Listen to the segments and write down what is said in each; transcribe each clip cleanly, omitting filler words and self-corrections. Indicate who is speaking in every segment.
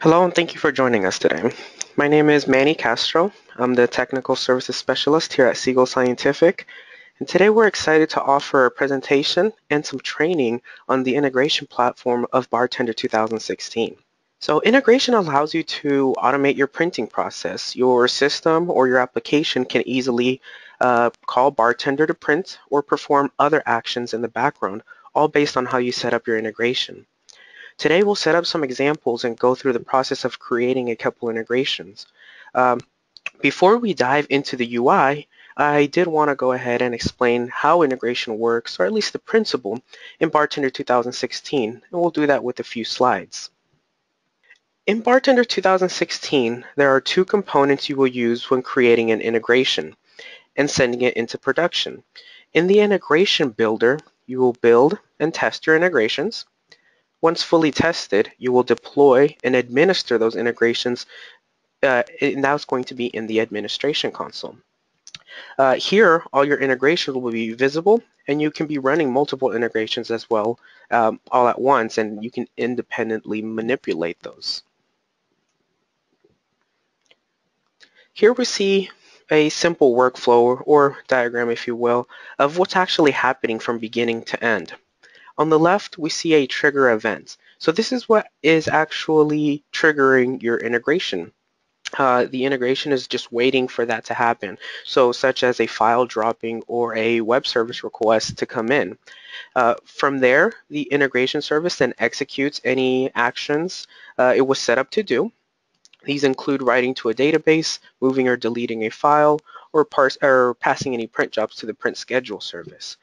Speaker 1: Hello and thank you for joining us today. My name is Manny Castro. I'm the Technical Services Specialist here at Siegel Scientific, and today we're excited to offer a presentation and some training on the integration platform of Bartender 2016. So integration allows you to automate your printing process. Your system or your application can easily call Bartender to print or perform other actions in the background, all based on how you set up your integration. Today we'll set up some examples and go through the process of creating a couple integrations. Um, Before we dive into the UI, I did want to go ahead and explain how integration works, or at least the principle, in Bartender 2016, and we'll do that with a few slides. In Bartender 2016, there are two components you will use when creating an integration and sending it into production. In the integration builder, you will build and test your integrations. Once fully tested, you will deploy and administer those integrations, and that's going to be in the administration console. Here, all your integrations will be visible, and you can be running multiple integrations as well, all at once, and you can independently manipulate those. Here we see a simple workflow or diagram, if you will, of what's actually happening from beginning to end. On the left, we see a trigger event. So this is what is actually triggering your integration. The integration is just waiting for that to happen. So such as a file dropping or a web service request to come in. From there, the integration service then executes any actions it was set up to do. These include writing to a database, moving or deleting a file, or passing any print jobs to the print schedule service.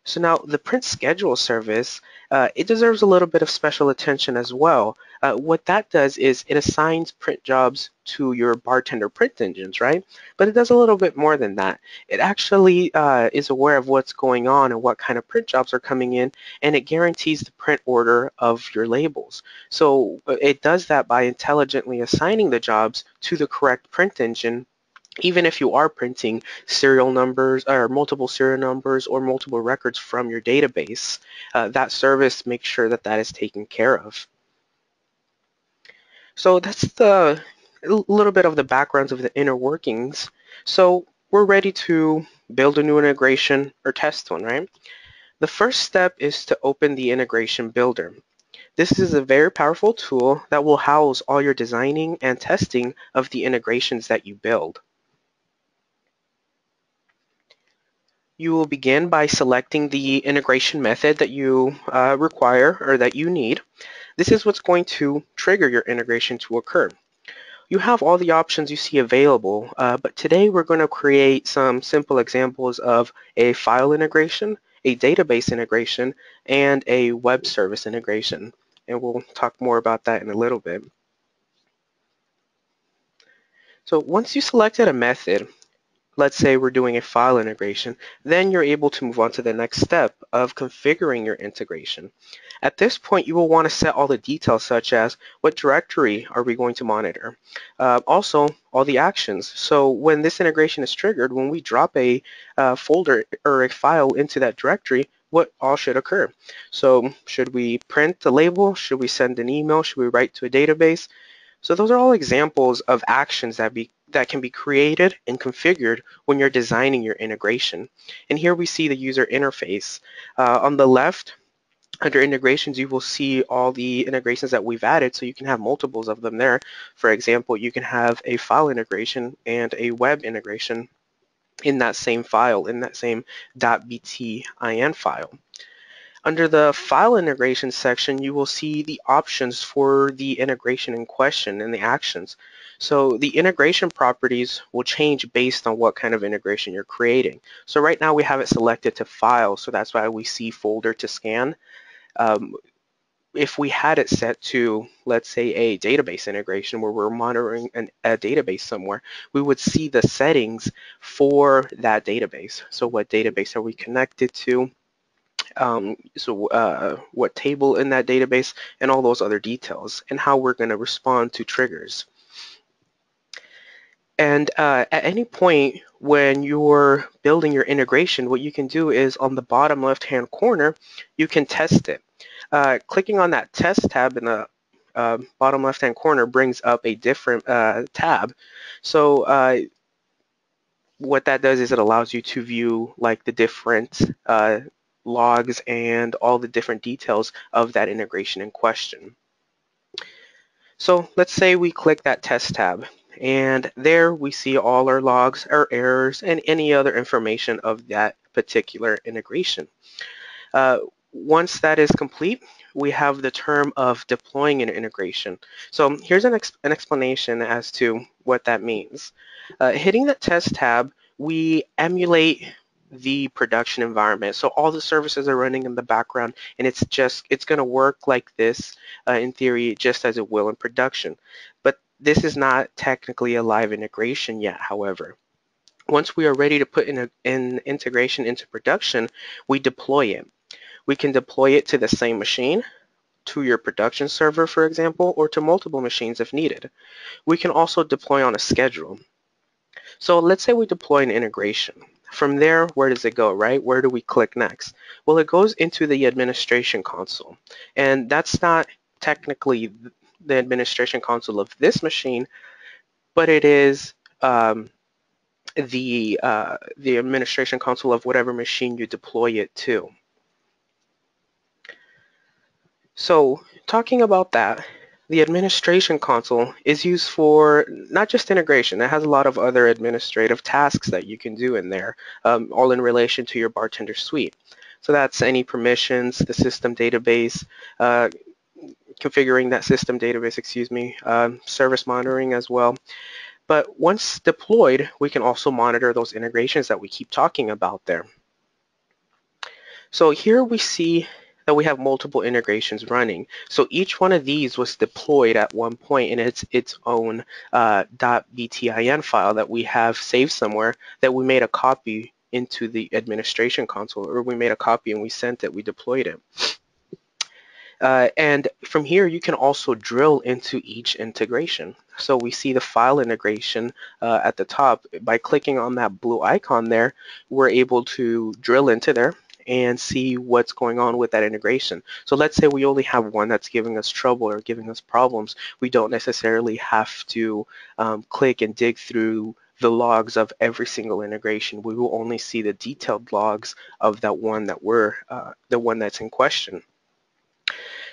Speaker 1: So now the print schedule service, it deserves a little bit of special attention as well. What that does is it assigns print jobs to your Bartender print engines, right? But it does a little bit more than that. It actually is aware of what's going on and what kind of print jobs are coming in, and it guarantees the print order of your labels. So it does that by intelligently assigning the jobs to the correct print engine, even if you are printing serial numbers or multiple serial numbers or multiple records from your database. That service makes sure that that is taken care of. So that's a little bit of the backgrounds of the inner workings. So we're ready to build a new integration or test one, right? The first step is to open the integration builder. This is a very powerful tool that will house all your designing and testing of the integrations that you build. You will begin by selecting the integration method that you require or that you need. This is what's going to trigger your integration to occur. You have all the options you see available, but today we're going to create some simple examples of a file integration, a database integration, and a web service integration. And we'll talk more about that in a little bit. So once you selected a method, let's say we're doing a file integration, then you're able to move on to the next step of configuring your integration. At this point, you will want to set all the details such as what directory are we going to monitor. Also, all the actions. So when this integration is triggered, when we drop a folder or a file into that directory, what all should occur. So should we print the label? Should we send an email? Should we write to a database? So those are all examples of actions that can be created and configured when you're designing your integration. And here we see the user interface. On the left, under integrations, you will see all the integrations that we've added, so you can have multiples of them there. For example, you can have a file integration and a web integration in that same file, in that same .btin file. Under the file integration section, you will see the options for the integration in question and the actions. So the integration properties will change based on what kind of integration you're creating. So right now we have it selected to file, so that's why we see folder to scan. If we had it set to, let's say, a database integration where we're monitoring a database somewhere, we would see the settings for that database. So what database are we connected to? What table in that database, and all those other details, and how we're going to respond to triggers. And at any point when you're building your integration, what you can do is on the bottom left-hand corner, you can test it. Clicking on that test tab in the bottom left-hand corner brings up a different tab. So what that does is it allows you to view like the different logs and all the different details of that integration in question. So let's say we click that test tab, and there we see all our logs, our errors, and any other information of that particular integration. Once that is complete, we have the term of deploying an integration. So here's an explanation as to what that means. Hitting the test tab, we emulate the production environment. So all the services are running in the background, and it's going to work like this in theory, just as it will in production. But this is not technically a live integration yet, however. Once we are ready to put in an integration into production, we deploy it. We can deploy it to the same machine, to your production server, for example, or to multiple machines if needed. We can also deploy on a schedule. So let's say we deploy an integration. From there, where does it go, right? Where do we click next? Well, it goes into the administration console. And that's not technically the administration console of this machine, but it is the administration console of whatever machine you deploy it to. So talking about that, the administration console is used for not just integration. It has a lot of other administrative tasks that you can do in there, all in relation to your Bartender suite. So that's any permissions, the system database, configuring that system database, service monitoring as well. But once deployed, we can also monitor those integrations that we keep talking about there. So here we see that we have multiple integrations running. So each one of these was deployed at one point in its own .btin file that we have saved somewhere, that we made a copy into the administration console, or we made a copy and we sent it, we deployed it. And from here, you can also drill into each integration. So we see the file integration at the top. By clicking on that blue icon there, we're able to drill into there and see what's going on with that integration. So let's say we only have one that's giving us trouble or giving us problems. We don't necessarily have to click and dig through the logs of every single integration. We will only see the detailed logs of that one that the one that's in question.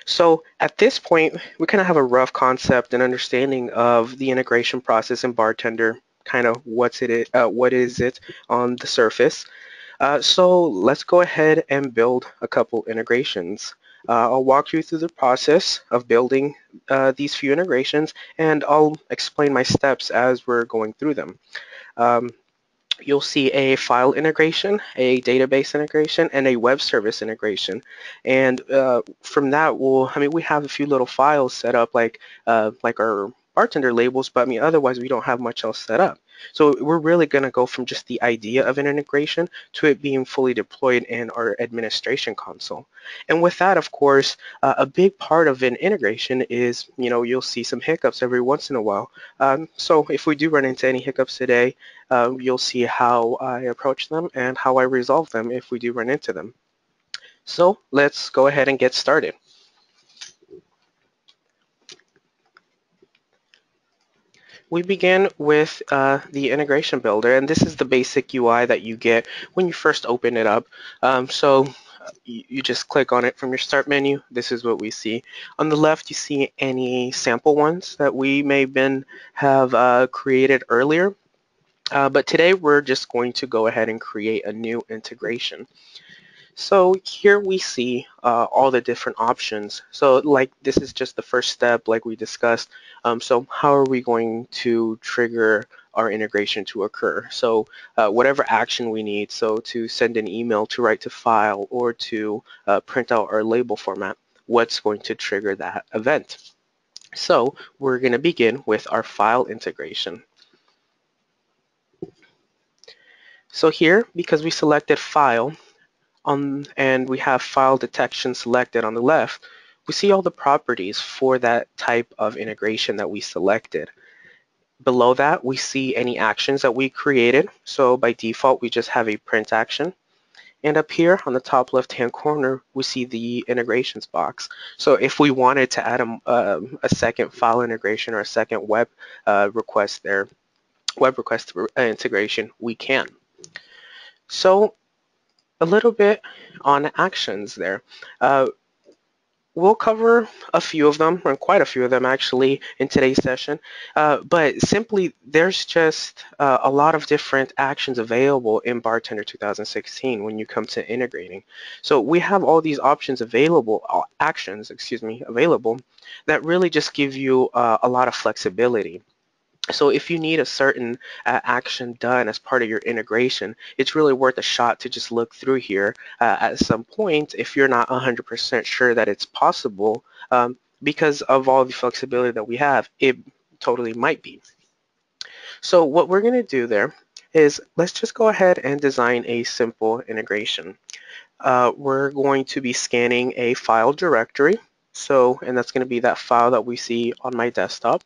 Speaker 1: So at this point, we kind of have a rough concept and understanding of the integration process in Bartender, kind of what is it on the surface. So let's go ahead and build a couple integrations. I'll walk you through the process of building these few integrations, and I'll explain my steps as we're going through them. You'll see a file integration, a database integration, and a web service integration. And from that, we have a few little files set up like our Bartender labels, but otherwise we don't have much else set up. So we're really going to go from just the idea of an integration to it being fully deployed in our administration console. And with that, of course, a big part of an integration is, you'll see some hiccups every once in a while. So if we do run into any hiccups today, you'll see how I approach them and how I resolve them if we do run into them. So let's go ahead and get started. We begin with the integration builder, and this is the basic UI that you get when you first open it up. So you just click on it from your start menu. This is what we see. On the left, you see any sample ones that we may have created earlier. But today, we're just going to go ahead and create a new integration. So here we see all the different options. So like this is just the first step like we discussed. So how are we going to trigger our integration to occur? So whatever action we need, so to send an email, to write to file, or to print out our label format, what's going to trigger that event? So we're going to begin with our file integration. So here, because we selected file, and we have file detection selected on the left, we see all the properties for that type of integration that we selected. Below that, we see any actions that we created. So by default, we just have a print action. And up here on the top left-hand corner, we see the integrations box. So if we wanted to add a second file integration or a second request there, web request integration, we can. So a little bit on actions there. We'll cover a few of them, or quite a few of them actually, in today's session. But simply, there's just a lot of different actions available in Bartender 2016 when you come to integrating. So we have all these options available, actions, excuse me, available that really just give you a lot of flexibility. So if you need a certain action done as part of your integration, it's really worth a shot to just look through here at some point if you're not 100% sure that it's possible, because of all the flexibility that we have, it totally might be. So what we're going to do there is let's just go ahead and design a simple integration. We're going to be scanning a file directory. And that's going to be that file that we see on my desktop.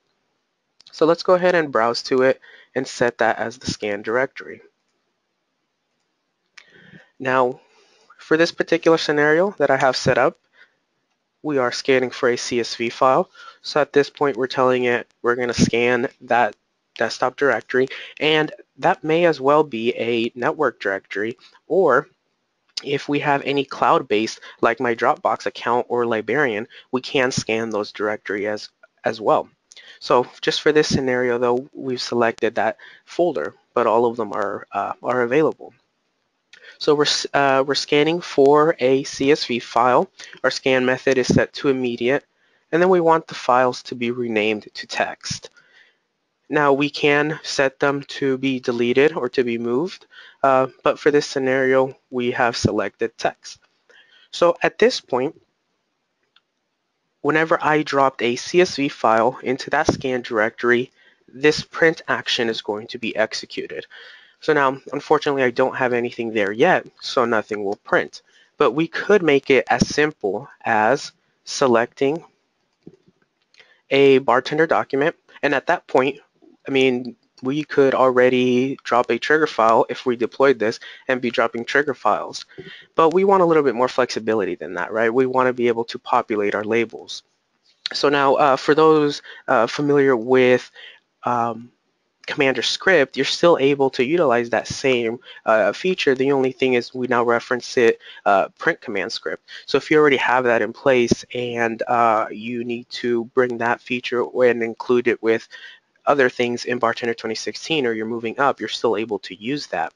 Speaker 1: So let's go ahead and browse to it and set that as the scan directory. Now, for this particular scenario that I have set up, we are scanning for a CSV file. So at this point, we're telling it we're going to scan that desktop directory, and that may as well be a network directory, or if we have any cloud-based, like my Dropbox account or Librarian, we can scan those directories as well. So just for this scenario, though, we've selected that folder, but all of them are available. So we're scanning for a CSV file. Our scan method is set to immediate, and then we want the files to be renamed to text. Now we can set them to be deleted or to be moved, but for this scenario, we have selected text. So at this point, whenever I dropped a CSV file into that scan directory, this print action is going to be executed. So now, unfortunately, I don't have anything there yet, so nothing will print. But we could make it as simple as selecting a bartender document, and at that point, I mean, we could already drop a trigger file if we deployed this and be dropping trigger files. But we want a little bit more flexibility than that, right? We want to be able to populate our labels. So now, for those familiar with Commander script, you're still able to utilize that same feature. The only thing is we now reference it print command script. So if you already have that in place and you need to bring that feature and include it with other things in Bartender 2016, or you're moving up, you're still able to use that.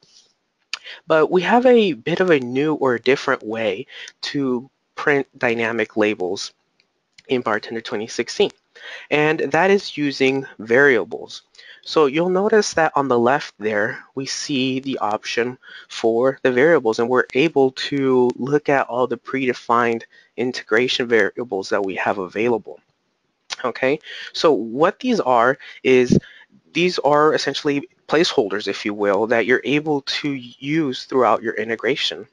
Speaker 1: But we have a bit of a new or different way to print dynamic labels in Bartender 2016, and that is using variables. So you'll notice that on the left there, we see the option for the variables, and we're able to look at all the predefined integration variables that we have available. Okay, so what these are is these are essentially placeholders, if you will, that you're able to use throughout your integration.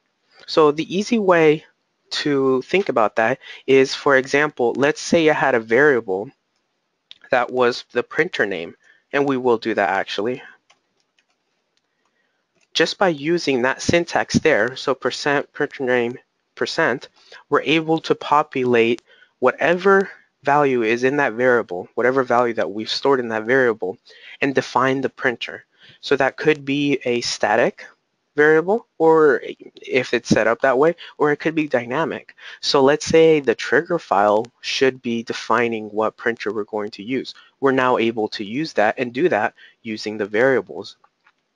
Speaker 1: So the easy way to think about that is, for example, let's say I had a variable that was the printer name, and we will do that actually. Just by using that syntax there, so percent printer name percent, we're able to populate whatever value is in that variable, whatever value that we've stored in that variable, and define the printer. So that could be a static variable, or if it's set up that way, or it could be dynamic. So let's say the trigger file should be defining what printer we're going to use. We're now able to use that and do that using the variables.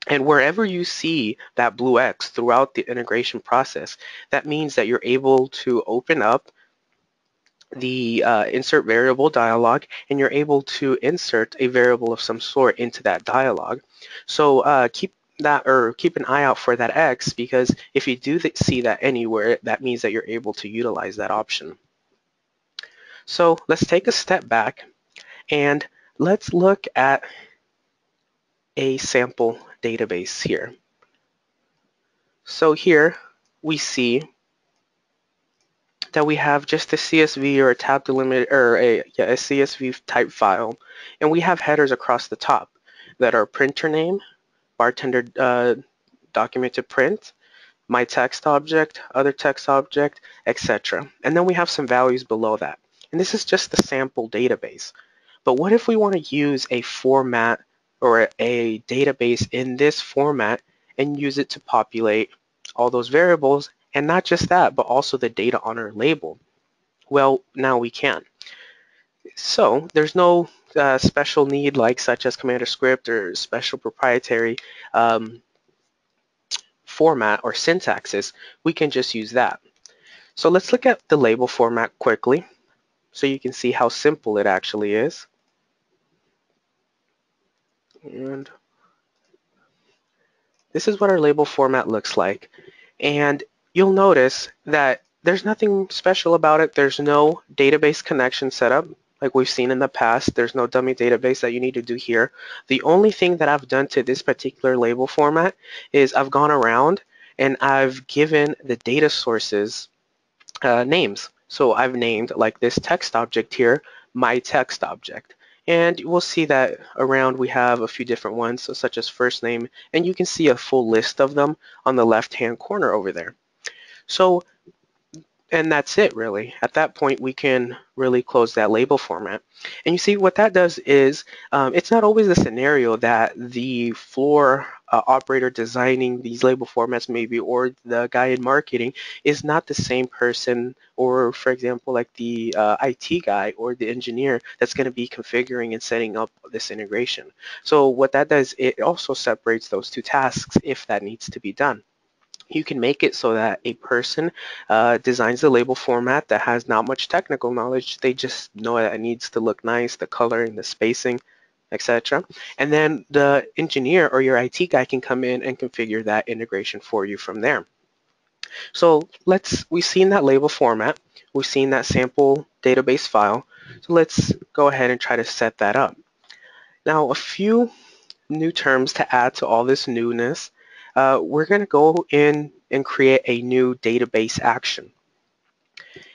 Speaker 1: And wherever you see that blue X throughout the integration process, that means that you're able to open up the insert variable dialog, and you're able to insert a variable of some sort into that dialog. So keep an eye out for that X, because if you do see that anywhere, that means that you're able to utilize that option. So let's take a step back and let's look at a sample database here. So here we see that we have just a CSV or a tab delimiter, or a CSV type file, and we have headers across the top that are printer name, bartender document to print, my text object, other text object, etc. And then we have some values below that. And this is just the sample database. But what if we want to use a format or a database in this format and use it to populate all those variables, and not just that, but also the data on our label? Well, now we can. So there's no special need like such as command or script or special proprietary format or syntaxes. We can just use that. So let's look at the label format quickly so you can see how simple it actually is. And this is what our label format looks like. And you'll notice that there's nothing special about it. There's no database connection set up like we've seen in the past. There's no dummy database that you need to do here. The only thing that I've done to this particular label format is I've gone around and I've given the data sources names. So I've named, like this text object here, my text object. And we'll see that around we have a few different ones, so such as first name, and you can see a full list of them on the left-hand corner over there. So, and that's it really. At that point, we can really close that label format. And you see what that does is, it's not always the scenario that the floor operator designing these label formats maybe, or the guy in marketing is not the same person, or for example, like the IT guy or the engineer that's going to be configuring and setting up this integration. So what that does, it also separates those two tasks if that needs to be done. You can make it so that a person designs the label format that has not much technical knowledge. They just know that it needs to look nice, the coloring, the spacing, etc. And then the engineer or your IT guy can come in and configure that integration for you from there. So we've seen that label format. We've seen that sample database file. So let's go ahead and try to set that up. Now, a few new terms to add to all this newness. We're going to go in and create a new database action.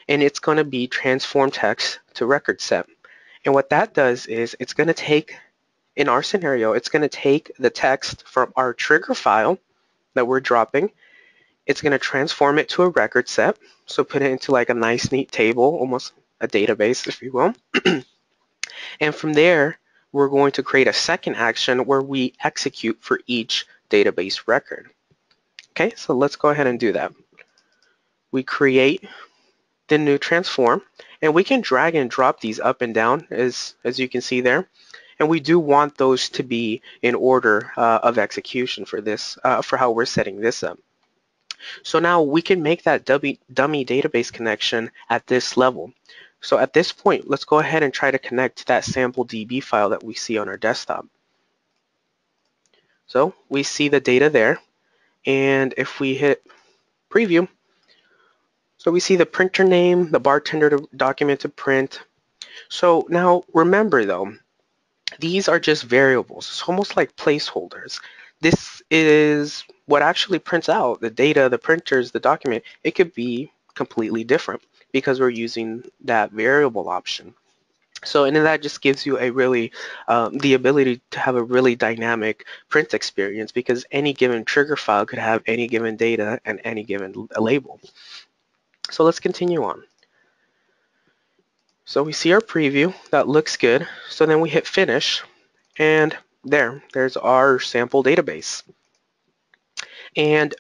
Speaker 1: And it's going to be transform text to record set. And what that does is it's going to take, in our scenario, it's going to take the text from our trigger file that we're dropping. It's going to transform it to a record set. So put it into like a nice, neat table, almost a database, if you will. And from there, we're going to create a second action where we execute for each database record. Okay, so let's go ahead and do that. We create the new transform, and we can drag and drop these up and down as you can see there. And we do want those to be in order of execution for this, for how we're setting this up. So now we can make that dummy database connection at this level. So at this point, let's go ahead and try to connect to that sample DB file that we see on our desktop. So we see the data there, and if we hit preview, so we see the printer name, the bartender document to print. So now remember though, these are just variables. It's almost like placeholders. This is what actually prints out the data, the printers, the document. It could be completely different because we're using that variable option. So, and then that just gives you a really, the ability to have a really dynamic print experience because any given trigger file could have any given data and any given label. So let's continue on. So we see our preview, that looks good. So then we hit finish, and there's our sample database. And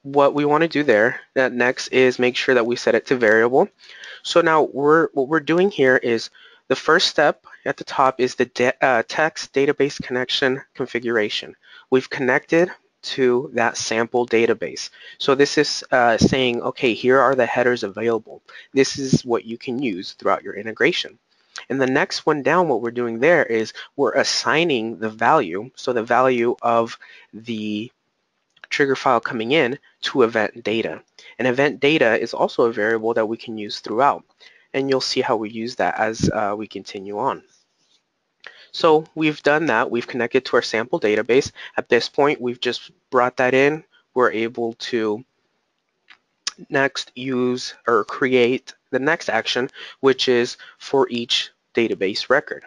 Speaker 1: what we want to do there, that next is make sure that we set it to variable. So now what we're doing here is the first step at the top is the text database connection configuration. We've connected to that sample database. So this is saying, okay, here are the headers available. This is what you can use throughout your integration. And the next one down, what we're doing there is we're assigning the value, so the value of the trigger file coming in to event data. And event data is also a variable that we can use throughout. And you'll see how we use that as we continue on. So we've done that. We've connected to our sample database. At this point, we've just brought that in. We're able to next use or create the next action, which is for each database record.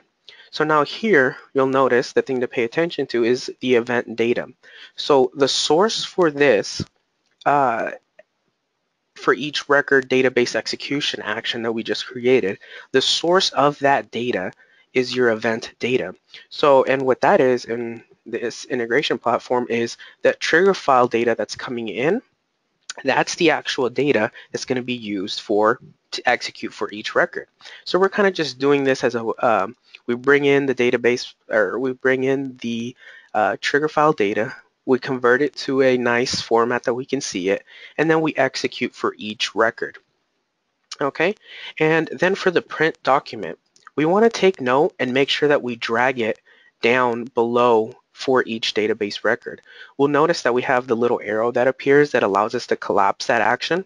Speaker 1: So now here, you'll notice the thing to pay attention to is the event data. So the source for this for each record database execution action that we just created, the source of that data is your event data. So, and what that is in this integration platform is that trigger file data that's coming in. That's the actual data that's going to be used to execute for each record. So we're kind of just doing this as a, we bring in the database, or we bring in the trigger file data, we convert it to a nice format that we can see it, and then we execute for each record. Okay, and then for the print document, we want to take note and make sure that we drag it down below for each database record. We'll notice that we have the little arrow that appears that allows us to collapse that action.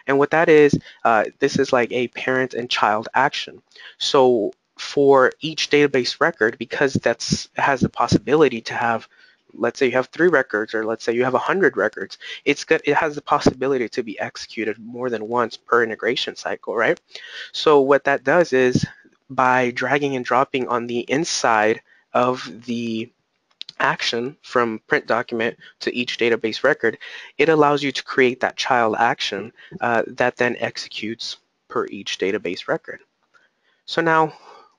Speaker 1: And what that is, this is like a parent and child action. So for each database record, because it has the possibility to have, let's say you have 3 records, or let's say you have 100 records, it has the possibility to be executed more than once per integration cycle, right? So what that does is, by dragging and dropping on the inside of the action from print document to each database record, it allows you to create that child action that then executes per each database record. So now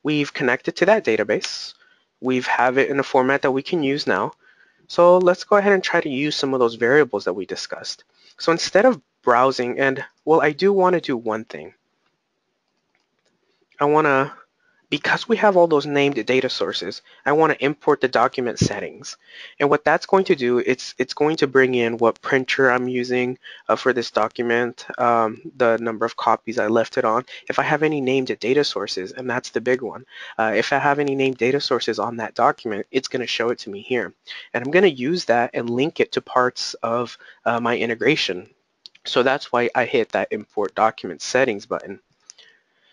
Speaker 1: we've connected to that database. We have it in a format that we can use now. So let's go ahead and try to use some of those variables that we discussed. So instead of browsing, and well, I do want to do one thing. Because we have all those named data sources, I want to import the document settings. And what that's going to do, it's going to bring in what printer I'm using for this document, the number of copies I left it on. If I have any named data sources, and that's the big one, if I have any named data sources on that document, it's going to show it to me here. And I'm going to use that and link it to parts of my integration. So that's why I hit that import document settings button.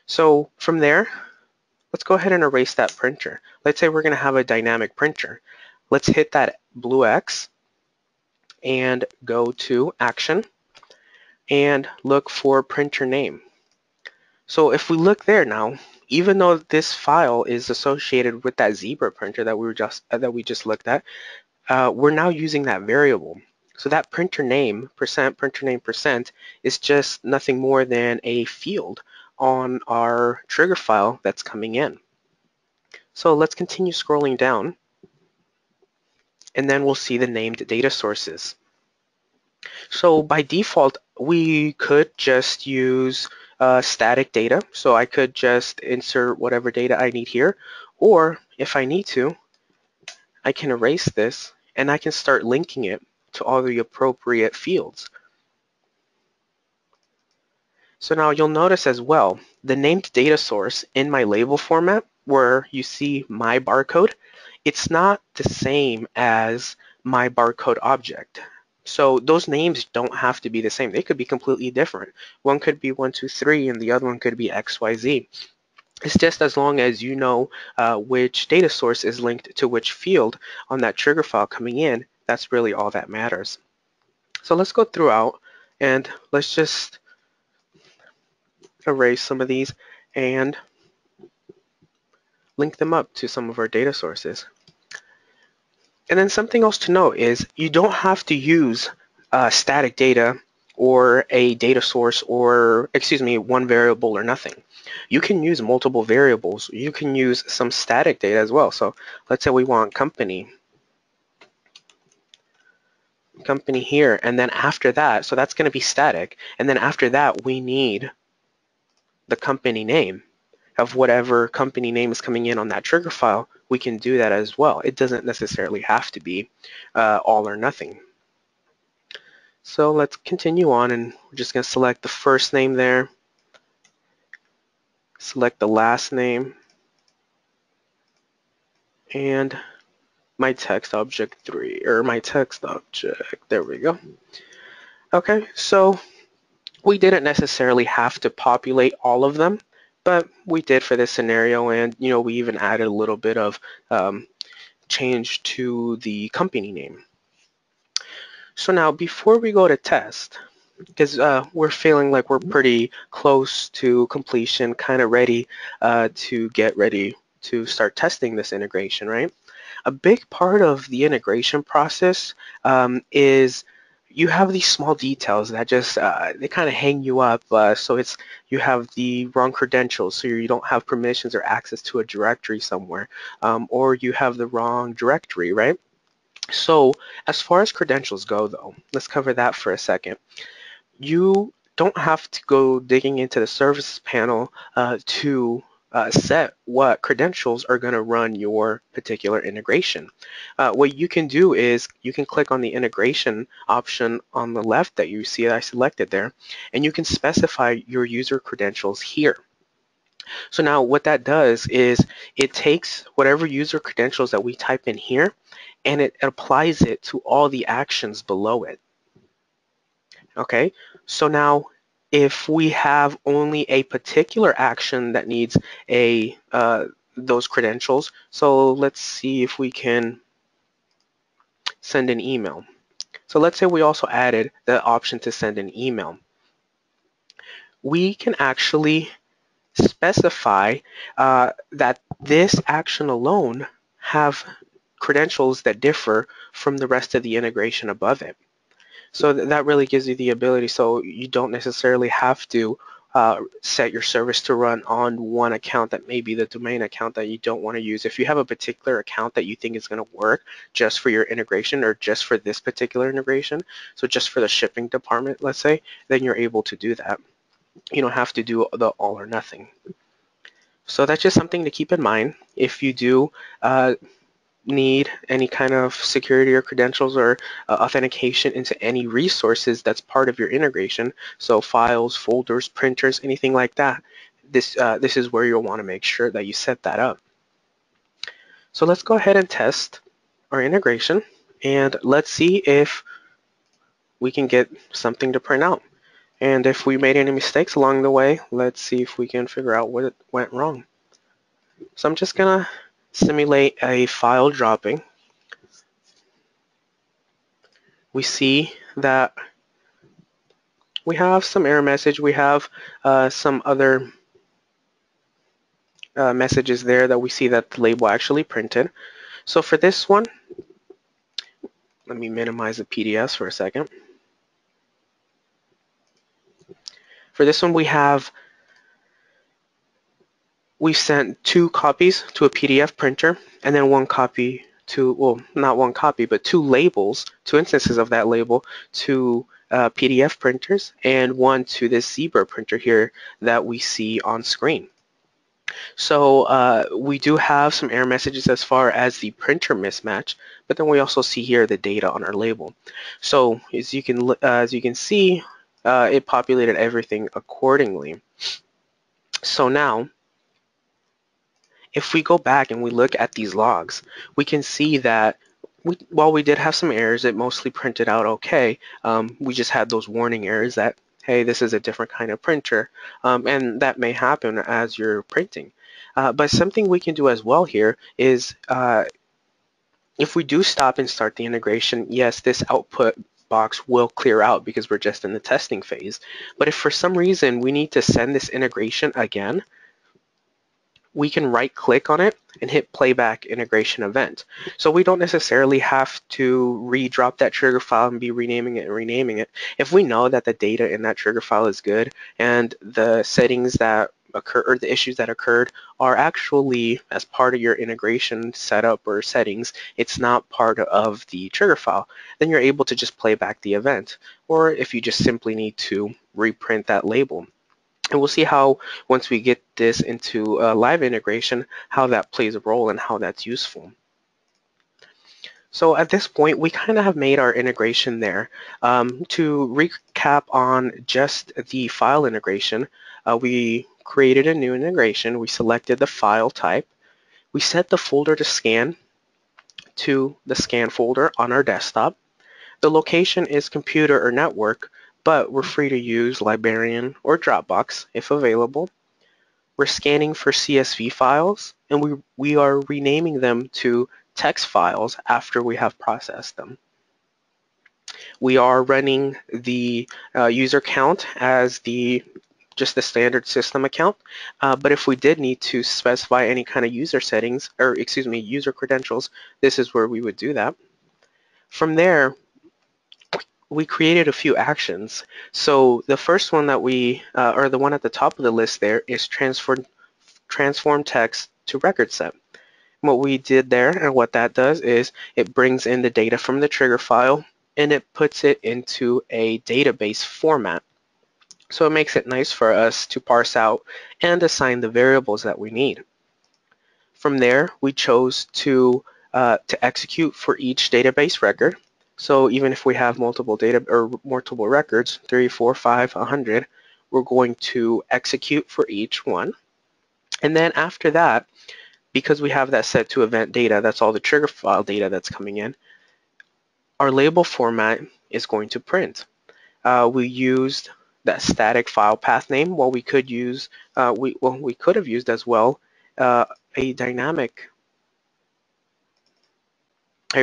Speaker 1: So from there, let's go ahead and erase that printer. Let's say we're going to have a dynamic printer. Let's hit that blue X and go to Action and look for printer name. So if we look there now, even though this file is associated with that Zebra printer that we just looked at, we're now using that variable. So that printer name, printer name %, is just nothing more than a field on our trigger file that's coming in. So let's continue scrolling down, and then we'll see the named data sources. So by default, we could just use static data. So I could just insert whatever data I need here, or if I need to, I can erase this and I can start linking it to all the appropriate fields. So now you'll notice as well, the named data source in my label format, where you see my barcode, it's not the same as my barcode object. So those names don't have to be the same. They could be completely different. One could be 123 and the other one could be XYZ. It's just as long as you know which data source is linked to which field on that trigger file coming in, that's really all that matters. So let's go throughout and let's just erase some of these and link them up to some of our data sources. And then something else to note is you don't have to use static data or a data source or, one variable or nothing. You can use multiple variables. You can use some static data as well. So let's say we want company here, and then after that, so that's going to be static, and then after that we need the company name of whatever company name is coming in on that trigger file. We can do that as well. It doesn't necessarily have to be all or nothing. So let's continue on, and we're just going to select the first name there, select the last name, and my text object 3, or my text object, there we go. Okay, so we didn't necessarily have to populate all of them, but we did for this scenario, and we even added a little bit of change to the company name. So now before we go to test, because we're feeling like we're pretty close to completion, kind of ready to get ready to start testing this integration, right? A big part of the integration process is you have these small details that just they kind of hang you up. So it's you have the wrong credentials, so you don't have permissions or access to a directory somewhere, or you have the wrong directory, right? So as far as credentials go, though, let's cover that for a second. You don't have to go digging into the services panel to set what credentials are going to run your particular integration. What you can do is you can click on the integration option on the left that you see I selected there, and you can specify your user credentials here. So now what that does is it takes whatever user credentials that we type in here and it applies it to all the actions below it. Okay, so now if we have only a particular action that needs a those credentials, so let's see if we can send an email. So let's say we also added the option to send an email. We can actually specify that this action alone have credentials that differ from the rest of the integration above it. So that really gives you the ability, so you don't necessarily have to set your service to run on one account that may be the domain account that you don't want to use. If you have a particular account that you think is going to work just for your integration or just for this particular integration, so just for the shipping department, let's say, then you're able to do that. You don't have to do the all or nothing. So that's just something to keep in mind. If you do need any kind of security or credentials or authentication into any resources that's part of your integration, so files, folders, printers, anything like that, this is where you'll want to make sure that you set that up. So let's go ahead and test our integration, and let's see if we can get something to print out. And if we made any mistakes along the way, let's see if we can figure out what went wrong. So I'm just gonna simulate a file dropping. We see that we have some error message. We have some other messages there that we see that the label actually printed. So for this one, let me minimize the PDFs for a second. For this one, we sent 2 copies to a PDF printer, and then 1 copy to, well, not 1 copy, but 2 labels, 2 instances of that label to PDF printers, and 1 to this Zebra printer here that we see on screen. So we do have some error messages as far as the printer mismatch, but then we also see here the data on our label. So as you can see, it populated everything accordingly. So now, if we go back and we look at these logs, we can see that while we did have some errors, it mostly printed out okay. We just had those warning errors that, hey, this is a different kind of printer, and that may happen as you're printing. But something we can do as well here is if we do stop and start the integration, yes, this output box will clear out because we're just in the testing phase. But if for some reason we need to send this integration again, we can right-click on it and hit playback integration event. So we don't necessarily have to re-drop that trigger file and be renaming it and renaming it. If we know that the data in that trigger file is good and the settings that occur or the issues that occurred are actually as part of your integration setup or settings, it's not part of the trigger file, then you're able to just play back the event. Or if you just simply need to reprint that label. And we'll see how, once we get this into live integration, how that plays a role and how that's useful. So at this point, we kind of have made our integration there. To recap on just the file integration, we created a new integration. We selected the file type. We set the folder to scan to the scan folder on our desktop. The location is computer or network, but we're free to use Librarian or Dropbox if available. We're scanning for CSV files, and we are renaming them to text files after we have processed them. We are running the user count as just the standard system account, but if we did need to specify any kind of user settings, or excuse me, user credentials, this is where we would do that. From there, we created a few actions. So the first one that or the one at the top of the list there is transform text to record set. What we did there and what that does is it brings in the data from the trigger file and it puts it into a database format. So it makes it nice for us to parse out and assign the variables that we need. From there, we chose to execute for each database record. So even if we have multiple records, 3, 4, 5, 100, we're going to execute for each one. And then after that, because we have that set to event data, that's all the trigger file data that's coming in, our label format is going to print. We used that static file path name. Well, we could use, we could have used as well a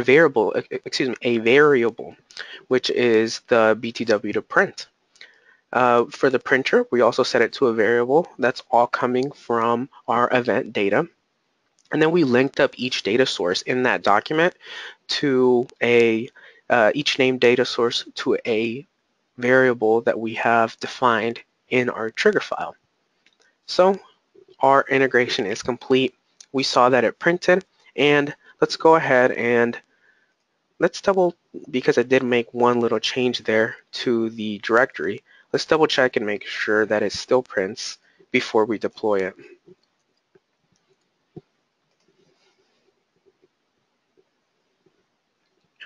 Speaker 1: variable, which is the BTW to print. For the printer, we also set it to a variable that's all coming from our event data. And then we linked up each data source in that document to each named data source to a variable that we have defined in our trigger file. So our integration is complete. We saw that it printed, and let's go ahead and because I did make one little change there to the directory, let's double check and make sure that it still prints before we deploy it.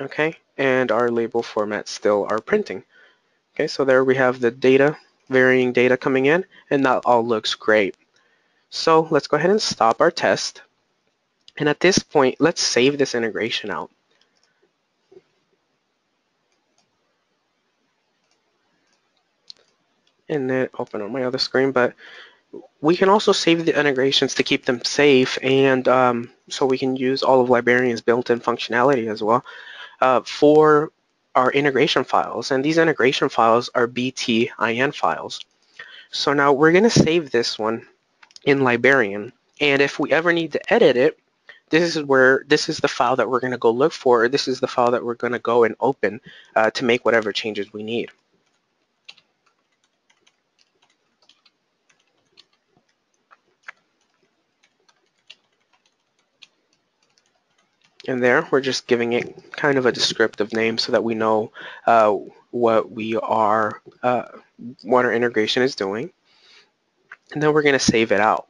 Speaker 1: Okay, and our label formats still are printing. Okay, so there we have the data, varying data coming in, and that all looks great. So let's go ahead and stop our test. And at this point, let's save this integration out. And then open on my other screen, but we can also save the integrations to keep them safe, and so we can use all of Librarian's built-in functionality as well for our integration files. And these integration files are BTIN files. So now we're going to save this one in Librarian, and if we ever need to edit it, this is the file that we're going to go look for, or this is the file that we're going to go and open to make whatever changes we need. And there, we're just giving it kind of a descriptive name so that we know what our integration is doing. And then we're going to save it out.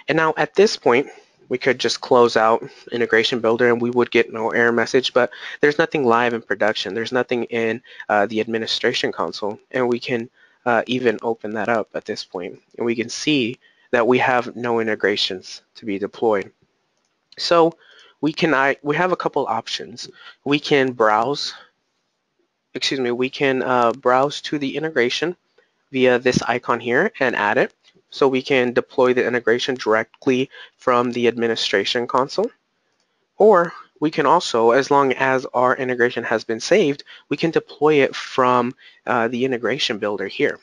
Speaker 1: And now at this point, we could just close out Integration Builder and we would get no error message, but there's nothing live in production. There's nothing in the administration console, and we can even open that up at this point, and we can see that we have no integrations to be deployed. So we have a couple options. We can browse to the integration via this icon here and add it. So we can deploy the integration directly from the administration console. Or we can also, as long as our integration has been saved, we can deploy it from the integration builder here.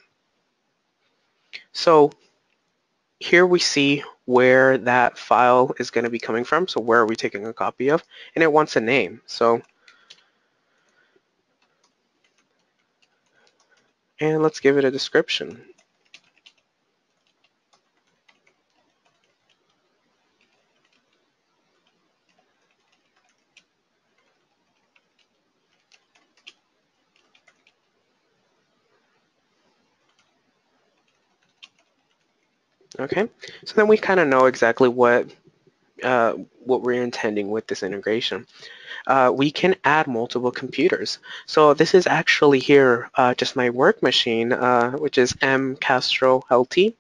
Speaker 1: So here we see where that file is going to be coming from. So where are we taking a copy of? And it wants a name. And let's give it a description. Okay, so then we kind of know exactly what we're intending with this integration. We can add multiple computers. So this is actually here just my work machine, which is M Castro LT.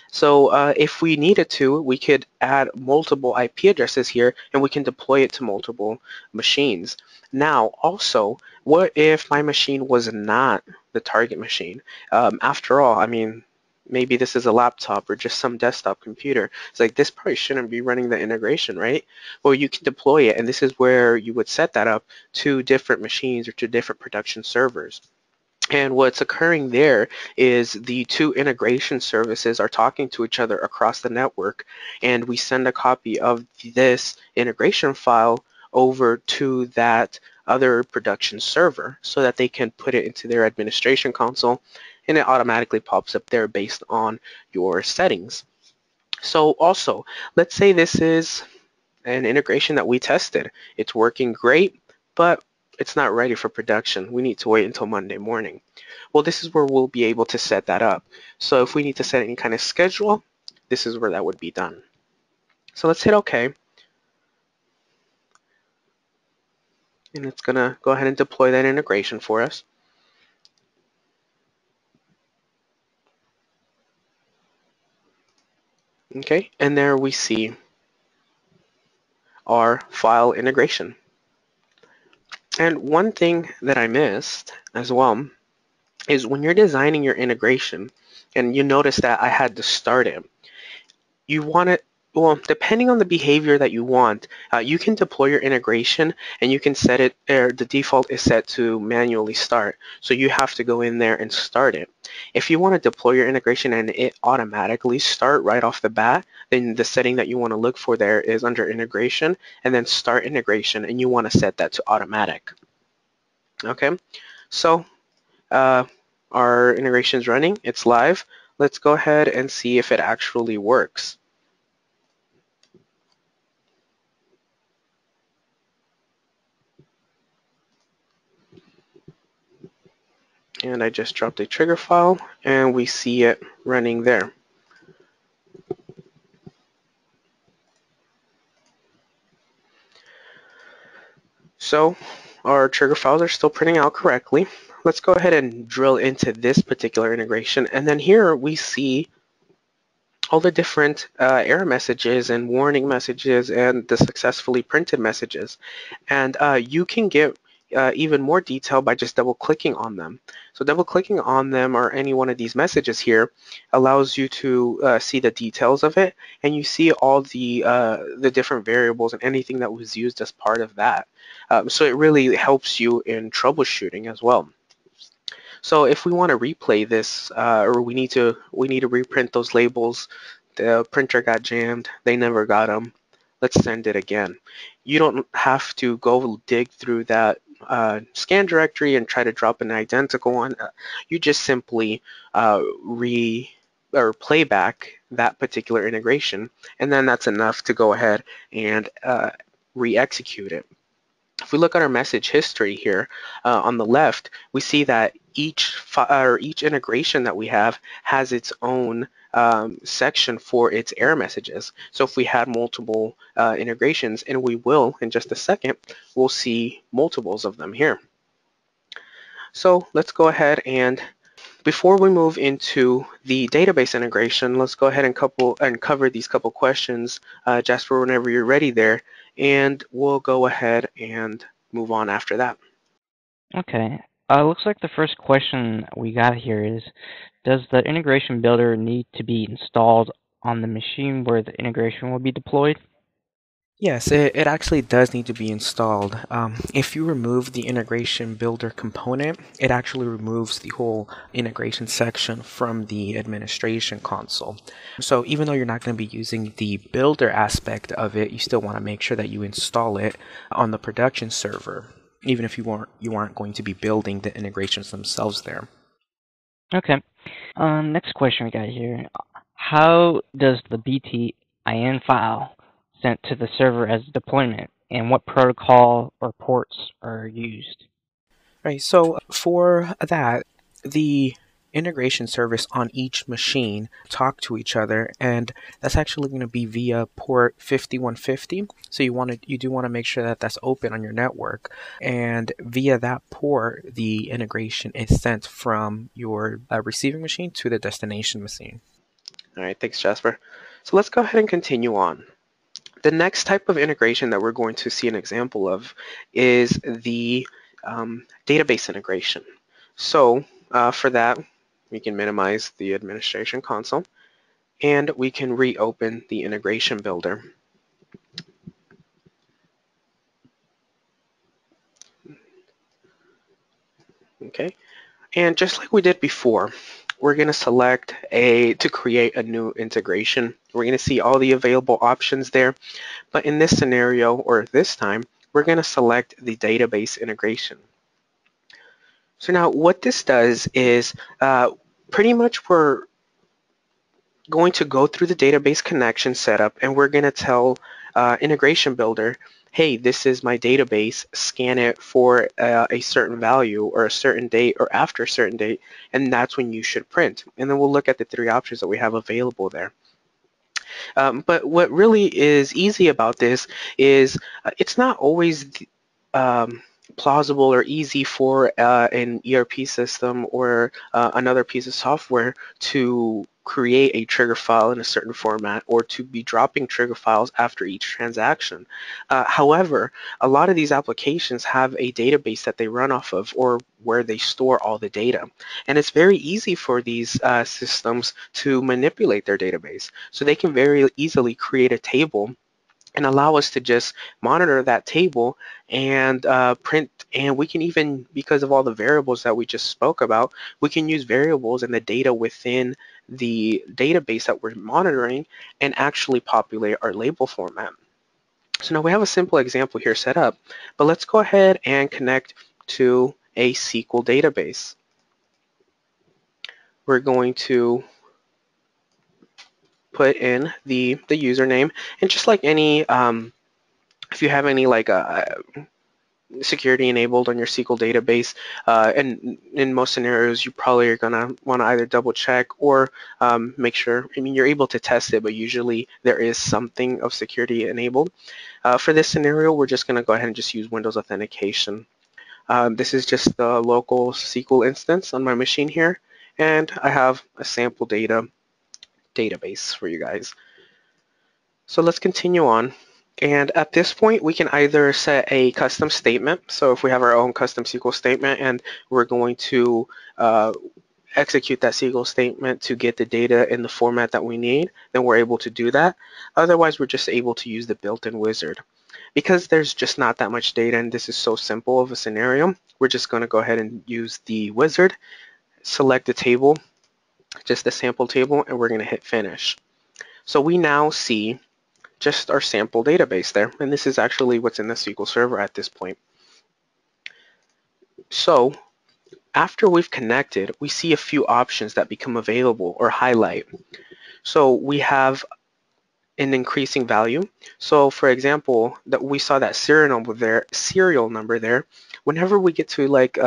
Speaker 1: So if we needed to, we could add multiple IP addresses here, and we can deploy it to multiple machines. Now, also, what if my machine was not the target machine? After all, I mean, maybe this is a laptop or just some desktop computer. It's like, this probably shouldn't be running the integration, right? Well, you can deploy it, and this is where you would set that up to different machines or to different production servers. And what's occurring there is the two integration services are talking to each other across the network, and we send a copy of this integration file over to that other production server so that they can put it into their administration console, and it automatically pops up there based on your settings. So also, let's say this is an integration that we tested. It's working great, but it's not ready for production. We need to wait until Monday morning. Well, this is where we'll be able to set that up. So if we need to set any kind of schedule, this is where that would be done. So let's hit OK. And it's going to go ahead and deploy that integration for us. Okay, and there we see our file integration. And one thing that I missed as well is when you're designing your integration, and you notice that I had to start it, you want it, well, depending on the behavior that you want, you can deploy your integration and you can set it, or the default is set to manually start. So you have to go in there and start it. If you want to deploy your integration and it automatically start right off the bat, then the setting that you want to look for there is under integration and then start integration, and you want to set that to automatic. Okay, so our integration is running, it's live. Let's go ahead and see if it actually works. And I just dropped a trigger file and we see it running there. So our trigger files are still printing out correctly. Let's go ahead and drill into this particular integration, and then here we see all the different error messages and warning messages and the successfully printed messages. And you can get even more detail by just double clicking on them. So double clicking on them or any one of these messages here allows you to see the details of it, and you see all the different variables and anything that was used as part of that. So it really helps you in troubleshooting as well. So if we want to replay this, or we need to reprint those labels, the printer got jammed, they never got them, let's send it again. You don't have to go dig through that scan directory and try to drop an identical one. You just simply play back that particular integration, and then that's enough to go ahead and re-execute it. If we look at our message history here on the left, we see that each integration that we have has its own section for its error messages. So if we had multiple integrations, and we will in just a second, we'll see multiples of them here. So let's go ahead, and before we move into the database integration, let's go ahead and cover these couple questions, Jasper, whenever you're ready there, and we'll go ahead and move on after that.
Speaker 2: Okay. Looks like the first question we got here is, does the integration builder need to be installed on the machine where the integration will be deployed?
Speaker 1: Yes, it actually does need to be installed. If you remove the integration builder component, it actually removes the whole integration section from the administration console. So even though you're not going to be using the builder aspect of it, you still want to make sure that you install it on the production server, even if you aren't going to be building the integrations themselves there.
Speaker 2: Okay. Next question we got here. How does the BTIN file sent to the server as deployment, and what protocol or ports are used?
Speaker 1: Right, so for that, the integration service on each machine talk to each other, and that's actually going to be via port 5150. So you do want to make sure that that's open on your network, and via that port the integration is sent from your receiving machine to the destination machine. All right, thanks, Jasper. So let's go ahead and continue on. The next type of integration that we're going to see an example of is the database integration. So for that, we can minimize the administration console, and we can reopen the integration builder. Okay, and just like we did before, we're going to select to create a new integration. We're going to see all the available options there, but in this scenario, or this time, we're going to select the database integration. So now what this does is pretty much we're going to go through the database connection setup, and we're going to tell Integration Builder, hey, this is my database, scan it for a certain value or a certain date or after a certain date, and that's when you should print. And then we'll look at the three options that we have available there. But what really is easy about this is it's not always plausible or easy for an ERP system or another piece of software to create a trigger file in a certain format or to be dropping trigger files after each transaction. However, a lot of these applications have a database that they run off of or where they store all the data. And it's very easy for these systems to manipulate their database. So they can very easily create a table and allow us to just monitor that table and print. And we can even, because of all the variables that we just spoke about, we can use variables and the data within the database that we're monitoring and actually populate our label format. So now we have a simple example here set up, but let's go ahead and connect to a SQL database. We're going to put in the username, and just like any if you have any like security enabled on your SQL database, and in most scenarios you probably are going to want to either double check or make sure, I mean, you're able to test it, but usually there is something of security enabled. For this scenario, we're just going to go ahead and just use Windows Authentication. This is just the local SQL instance on my machine here, and I have a sample database for you guys. So let's continue on. And at this point, we can either set a custom statement. So if we have our own custom SQL statement and we're going to execute that SQL statement to get the data in the format that we need, then we're able to do that. Otherwise, we're just able to use the built-in wizard. Because there's just not that much data and this is so simple of a scenario, we're just going to go ahead and use the wizard, select the table, just the sample table, and we're going to hit finish. So we now see just our sample database there, and this is actually what's in the SQL Server at this point. So after we've connected, we see a few options that become available or highlight. So we have an increasing value. So for example, that we saw that serial number there. Whenever we get to like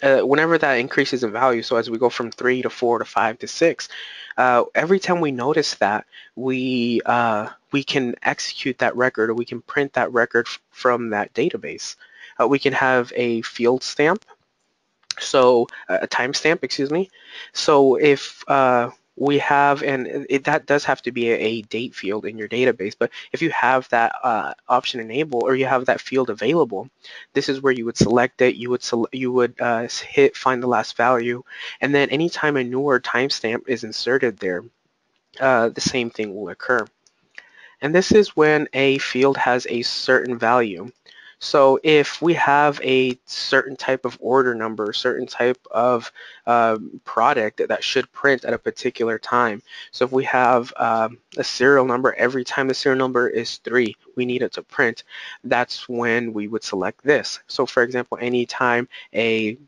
Speaker 1: whenever that increases in value, so as we go from 3 to 4 to 5 to 6, every time we notice that, we can execute that record, or we can print that record from that database. We can have a field stamp, so a timestamp, excuse me. So if we have, and that does have to be a date field in your database, but if you have that option enabled or you have that field available, this is where you would select it. You would hit find the last value, and then anytime a newer timestamp is inserted there, the same thing will occur. And this is when a field has a certain value. So if we have a certain type of order number, certain type of product that should print at a particular time. So if we have a serial number, every time the serial number is 3, we need it to print. That's when we would select this. So for example, anytime a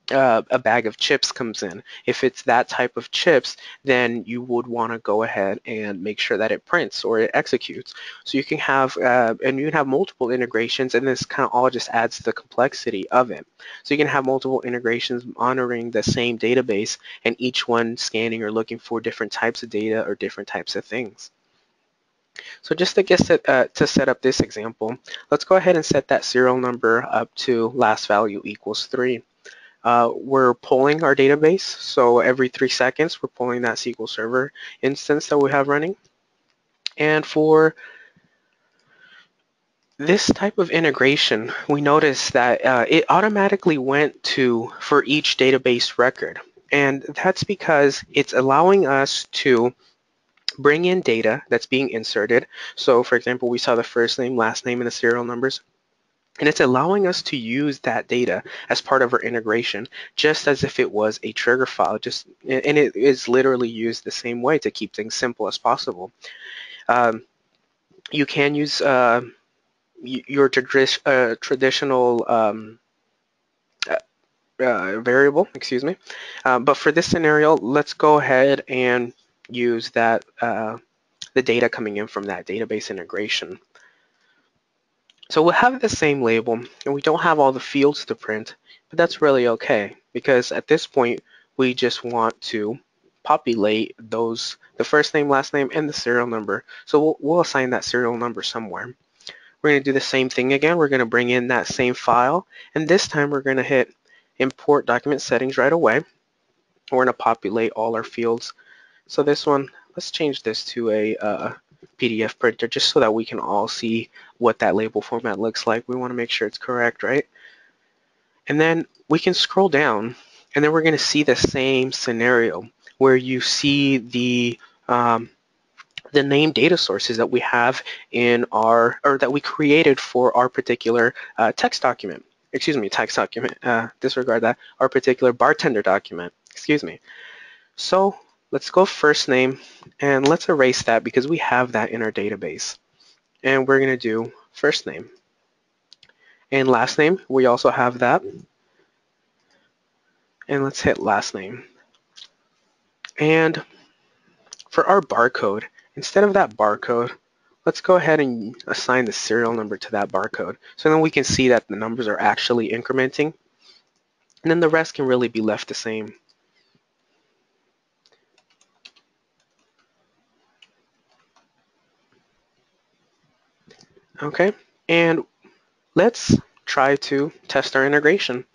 Speaker 1: bag of chips comes in. If it's that type of chips, then you would want to go ahead and make sure that it prints or it executes. So you can have, and you can have multiple integrations, and this kind of all just adds to the complexity of it. So you can have multiple integrations monitoring the same database, and each one scanning or looking for different types of data or different types of things. So just to set up this example, let's go ahead and set that serial number up to last value equals 3. We're pulling our database, so every 3 seconds we're pulling that SQL Server instance that we have running. And for this type of integration, we notice that it automatically went for each database record. And that's because it's allowing us to bring in data that's being inserted. So for example, we saw the first name, last name, and the serial numbers. And it's allowing us to use that data as part of our integration, just as if it was a trigger file. And it is literally used the same way to keep things simple as possible. You can use your traditional variable, excuse me. But for this scenario, let's go ahead and use that the data coming in from that database integration. So we'll have the same label, and we don't have all the fields to print, but that's really okay, because at this point, we just want to populate those, the first name, last name, and the serial number. So we'll assign that serial number somewhere. We're going to do the same thing again. We're going to bring in that same file, and this time we're going to hit import document settings right away. We're going to populate all our fields. So this one, let's change this to a PDF printer just so that we can all see what that label format looks like. We want to make sure it's correct, right? And then we can scroll down, and then we're going to see the same scenario where you see the name data sources that we have in our, or that we created for our particular text document. Excuse me, text document. Disregard that. Our particular bartender document. Excuse me. So let's go first name, and let's erase that because we have that in our database. And we're going to do first name. And last name, we also have that. And let's hit last name. And for our barcode, instead of that barcode, let's go ahead and assign the serial number to that barcode. So then we can see that the numbers are actually incrementing. And then the rest can really be left the same. Okay, and let's try to test our integration.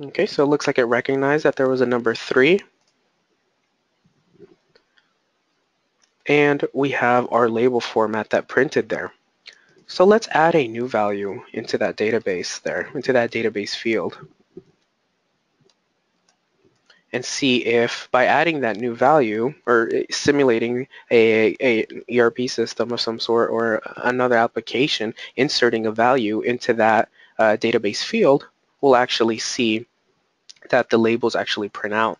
Speaker 1: Okay, so it looks like it recognized that there was a number 3. And we have our label format that printed there. So let's add a new value into that database there, into that database field. And see if by adding that new value or simulating a ERP system of some sort or another application, inserting a value into that database field, we'll actually see that the labels actually print out.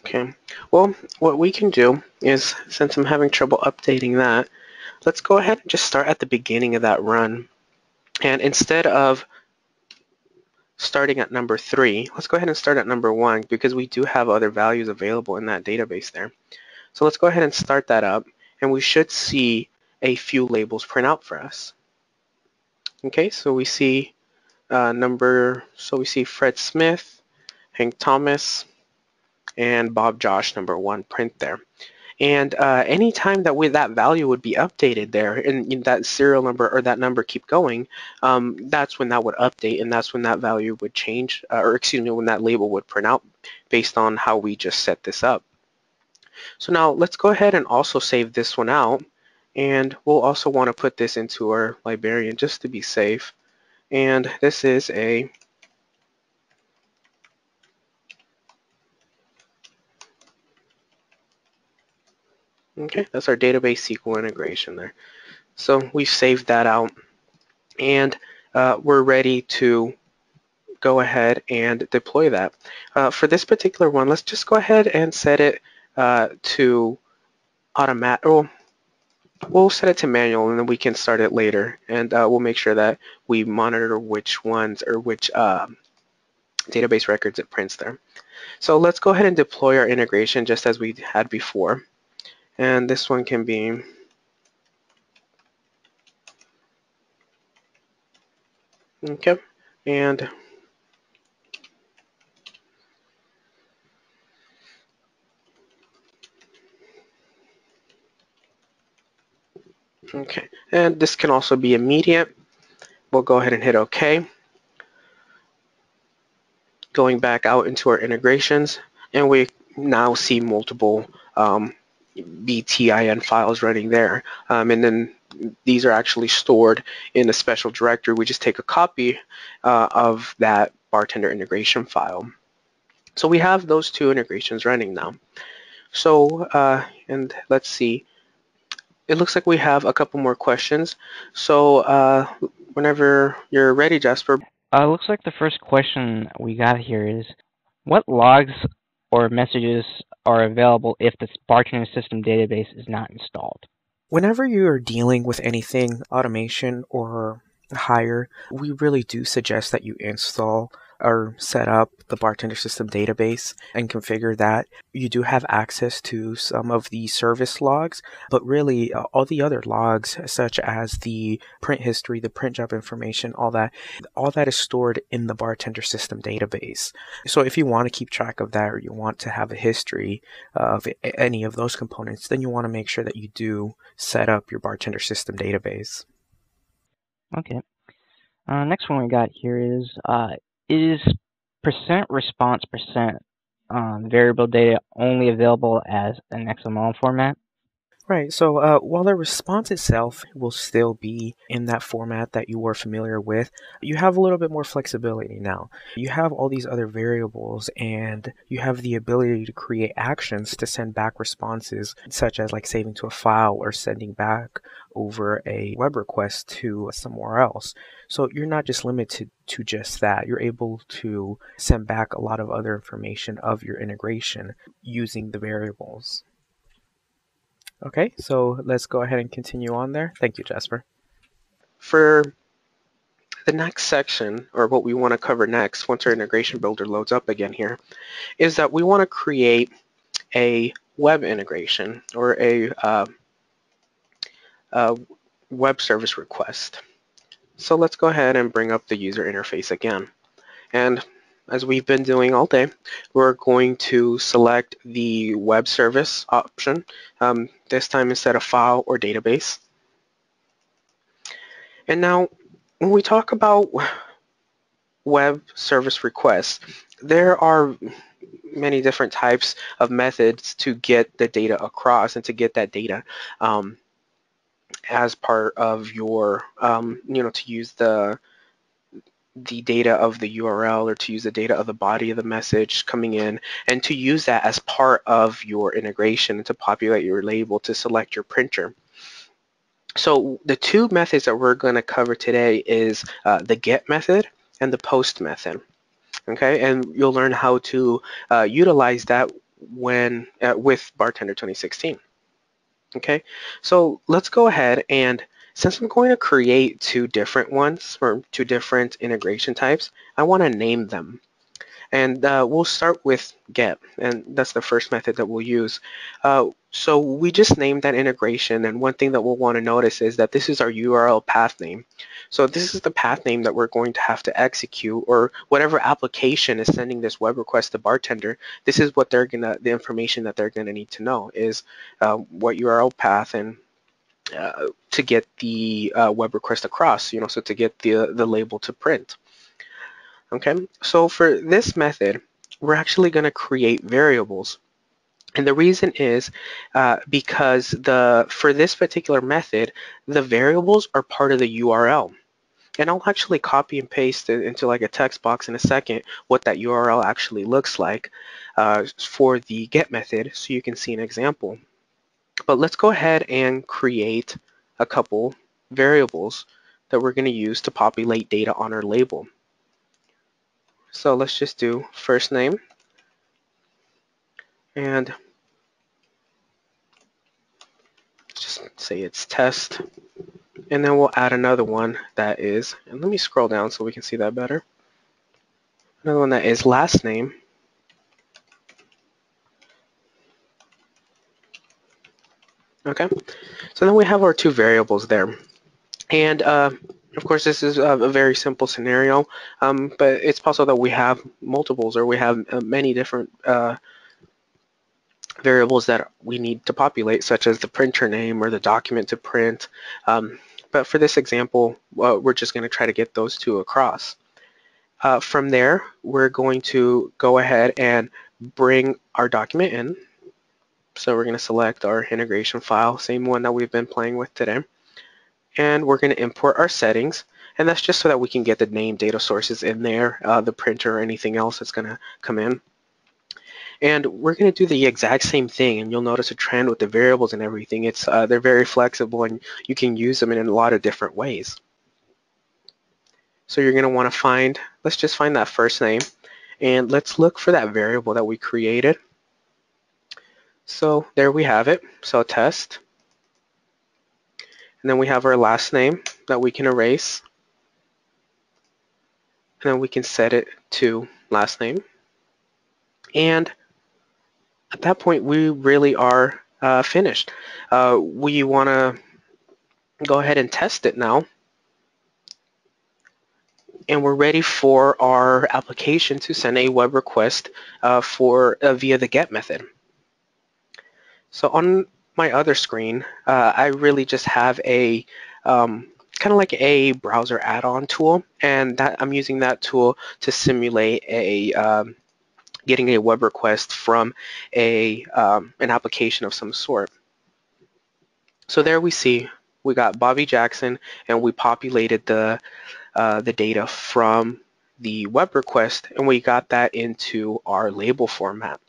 Speaker 1: Okay, well, what we can do is, since I'm having trouble updating that, let's go ahead and just start at the beginning of that run. And instead of starting at number 3, let's go ahead and start at number 1 because we do have other values available in that database there. So let's go ahead and start that up, and we should see a few labels print out for us. Okay, so we see we see Fred Smith, Hank Thomas, and Bob Josh number 1 print there. And anytime that that value would be updated there, and that serial number or that number keep going, that's when that would update, and that's when that value would change, or excuse me, when that label would print out based on how we just set this up. So now let's go ahead and also save this one out, and we'll also want to put this into our librarian just to be safe. And this is a okay, that's our database SQL integration there. So we've saved that out, and we're ready to go ahead and deploy that. For this particular one, let's just go ahead and set it to automatic. We'll set it to manual, and then we can start it later, and we'll make sure that we monitor which ones or which database records it prints there. So let's go ahead and deploy our integration just as we had before. And this one can be okay, and okay, and this can also be immediate. We'll go ahead and hit OK. Going back out into our integrations, and we now see multiple BTIN files running there, and then these are actually stored in a special directory. We just take a copy of that bartender integration file. So we have those 2 integrations running now. So and let's see, it looks like we have a couple more questions. So whenever you're ready, Jasper.
Speaker 2: Looks like the first question we got here is, what logs or messages are available if the bartender system database is not installed?
Speaker 1: Whenever you're dealing with anything automation or higher, we really do suggest that you install or set up the bartender system database and configure that. You do have access to some of the service logs, but really all the other logs, such as the print history, the print job information, all that is stored in the bartender system database. So if you want to keep track of that, or you want to have a history of any of those components, then you want to make sure that you do set up your bartender system database.
Speaker 2: Okay. Next one we got here is percent response percent variable data only available as an XML format?
Speaker 1: Right, so while the response itself will still be in that format that you were familiar with, you have a little bit more flexibility now. You have all these other variables, and you have the ability to create actions to send back responses, such as like saving to a file or sending back over a web request to somewhere else. So you're not just limited to just that. You're able to send back a lot of other information of your integration using the variables. Okay, so let's go ahead and continue on there. Thank you, Jasper. For the next section, or what we want to cover next, once our integration builder loads up again here, is that we want to create a web integration or a web service request. So let's go ahead and bring up the user interface again. And as we've been doing all day, we're going to select the web service option, this time instead of file or database. And now, when we talk about web service requests, there are many different types of methods to get the data across and to get that data as part of your, to use the data of the URL, or to use the data of the body of the message coming in, and to use that as part of your integration and to populate your label to select your printer. So the two methods that we're going to cover today is the get method and the post method. Okay, and you'll learn how to utilize that when with Bartender 2016. Okay, so let's go ahead, and since I'm going to create two different ones, or two different integration types, I want to name them. And we'll start with get, and that's the first method that we'll use. So we just named that integration, and one thing that we'll want to notice is that this is our URL path name. So this is the path name that we're going to have to execute, or whatever application is sending this web request to Bartender, this is what the information that they're gonna need to know is what URL path, and to get the web request across, so to get the label to print. Okay, so for this method, we're actually going to create variables. And the reason is because for this particular method, the variables are part of the URL. And I'll actually copy and paste it into like a text box in a second what that URL actually looks like for the get method, so you can see an example. But let's go ahead and create a couple variables that we're going to use to populate data on our label. So let's just do first name, and just say it's test, and then we'll add another one that is, and let me scroll down so we can see that better, another one that is last name, okay? So then we have our two variables there, and of course this is a very simple scenario, but it's possible that we have multiples, or we have many different variables that we need to populate, such as the printer name or the document to print. But for this example, we're just going to try to get those two across. From there, we're going to go ahead and bring our document in. So we're going to select our integration file, same one that we've been playing with today. And we're going to import our settings. And that's just so that we can get the name data sources in there, the printer, or anything else that's going to come in. And we're going to do the exact same thing, and you'll notice a trend with the variables and everything. They're very flexible, and you can use them in a lot of different ways. So you're going to want to find, let's just find that first name, and let's look for that variable that we created. So there we have it, so test. And then we have our last name that we can erase. And then we can set it to last name. And at that point, we really are finished. We want to go ahead and test it now. And we're ready for our application to send a web request via the GET method. So on my other screen, I really just have a kind of like a browser add-on tool, and that I'm using that tool to simulate a getting a web request from an application of some sort. So there we see we got Bobby Jackson, and we populated the data from the web request, and we got that into our label format.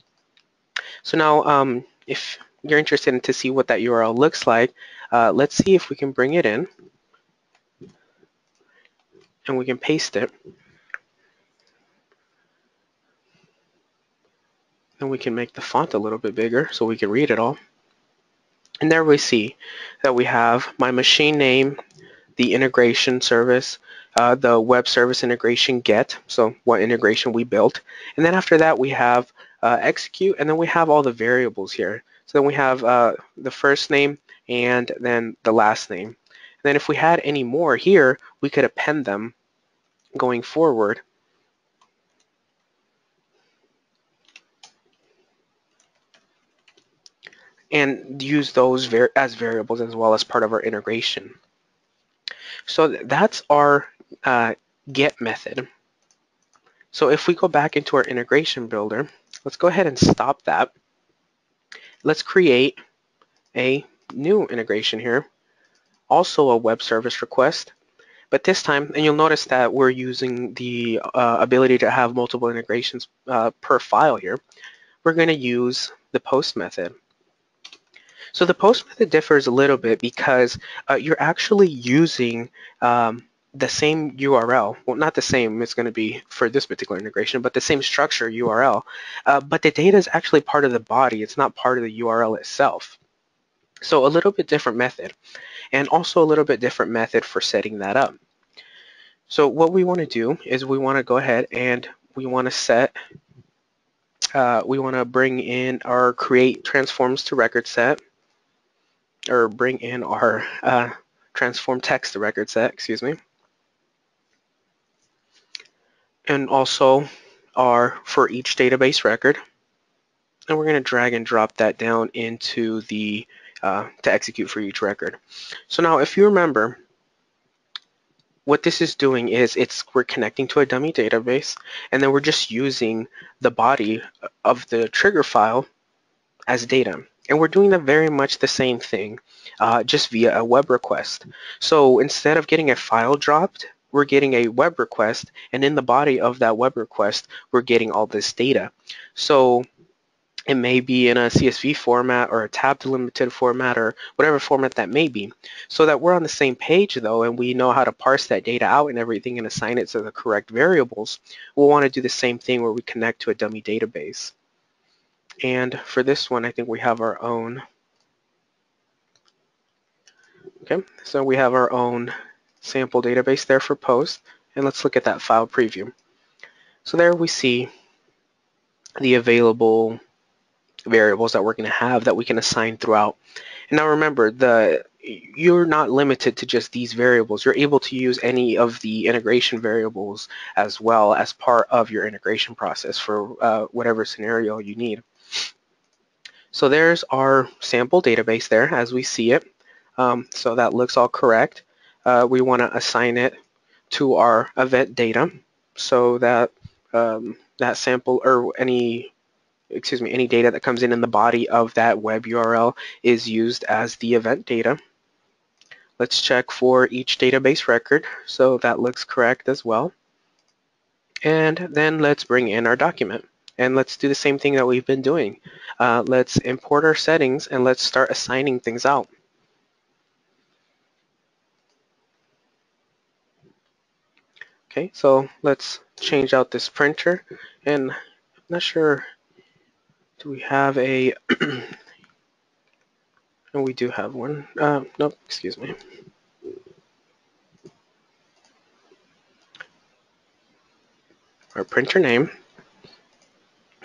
Speaker 1: So now, if you're interested in to see what that URL looks like, let's see if we can bring it in, and we can paste it. And we can make the font a little bit bigger so we can read it all. And there we see that we have my machine name, the integration service, the web service integration GET, so what integration we built. And then after that, we have execute, and then we have all the variables here. So then we have the first name and then the last name. And then if we had any more here, we could append them going forward. And use those as variables as well as part of our integration. So that's our GET method. So if we go back into our integration builder, let's go ahead and stop that. Let's create a new integration here, also a web service request. But this time, and you'll notice that we're using the ability to have multiple integrations per file here, we're going to use the post method. So the post method differs a little bit because you're actually using the same URL. Well, not the same, it's going to be for this particular integration, but the same structure URL. But the data is actually part of the body. It's not part of the URL itself. So a little bit different method, and also a little bit different method for setting that up. So what we want to do is we want to go ahead and we want to set, we want to bring in our create transforms to record set, or bring in our transform text to record set, excuse me. And also our for each database record. And we're going to drag and drop that down into the to execute for each record. So now if you remember, what this is doing is we're connecting to a dummy database, and then we're just using the body of the trigger file as data. And we're doing that very much the same thing, just via a web request. So instead of getting a file dropped, we're getting a web request, and in the body of that web request, we're getting all this data. So it may be in a CSV format or a tab delimited format or whatever format that may be. So that we're on the same page though, and we know how to parse that data out and everything and assign it to the correct variables, we'll want to do the same thing where we connect to a dummy database. And for this one, I think we have our own. Okay, so we have our own sample database there for post, and let's look at that file preview. So there we see the available variables that we're going to have that we can assign throughout. And now remember, you're not limited to just these variables. You're able to use any of the integration variables as well as part of your integration process for whatever scenario you need. So there's our sample database there as we see it. So that looks all correct. We want to assign it to our event data so that that sample or any data that comes in the body of that web URL is used as the event data. Let's check for each database record. So that looks correct as well. And then let's bring in our document. And let's do the same thing that we've been doing. Let's import our settings and let's start assigning things out. Okay, so let's change out this printer, and I'm not sure, do we have a, and we do have one, nope, excuse me. Our printer name.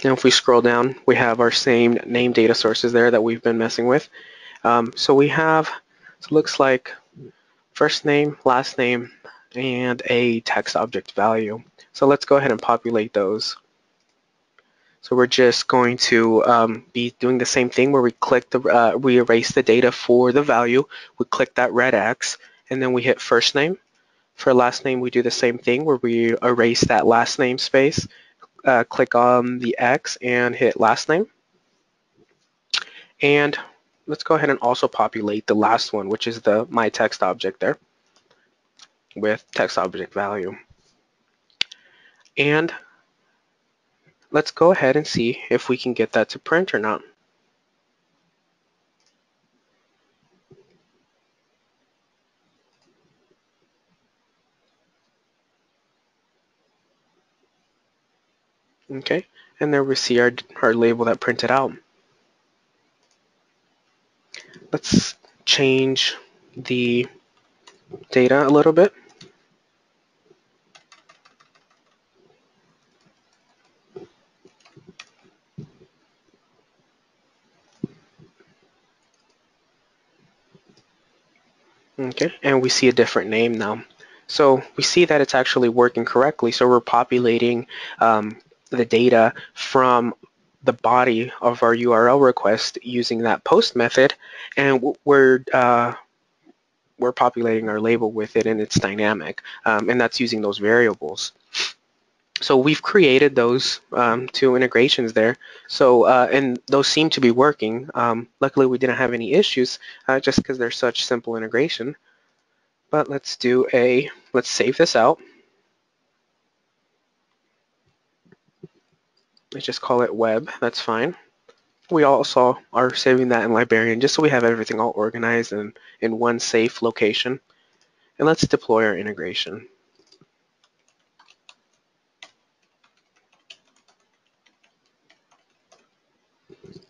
Speaker 1: Now if we scroll down, we have our same name data sources there that we've been messing with. So we have, so it looks like first name, last name, and a text object value. So let's go ahead and populate those. So we're just going to be doing the same thing where we click the, we erase the data for the value, we click that red X, and then we hit first name. For last name, we do the same thing where we erase that last name space, click on the X and hit last name. And let's go ahead and also populate the last one, which is the my text object there with text object value. And let's go ahead and see if we can get that to print or not. Okay, and there we see our label that printed out. Let's change the data a little bit. Okay, and we see a different name now. So we see that it's actually working correctly. So we're populating the data from the body of our URL request using that post method, and we're populating our label with it, and it's dynamic, and that's using those variables. So we've created those two integrations there. So and those seem to be working. Luckily, we didn't have any issues just because they're such simple integration. But let's save this out. Let's just call it web. That's fine. We also are saving that in Librarian just so we have everything all organized and in one safe location. And let's deploy our integration.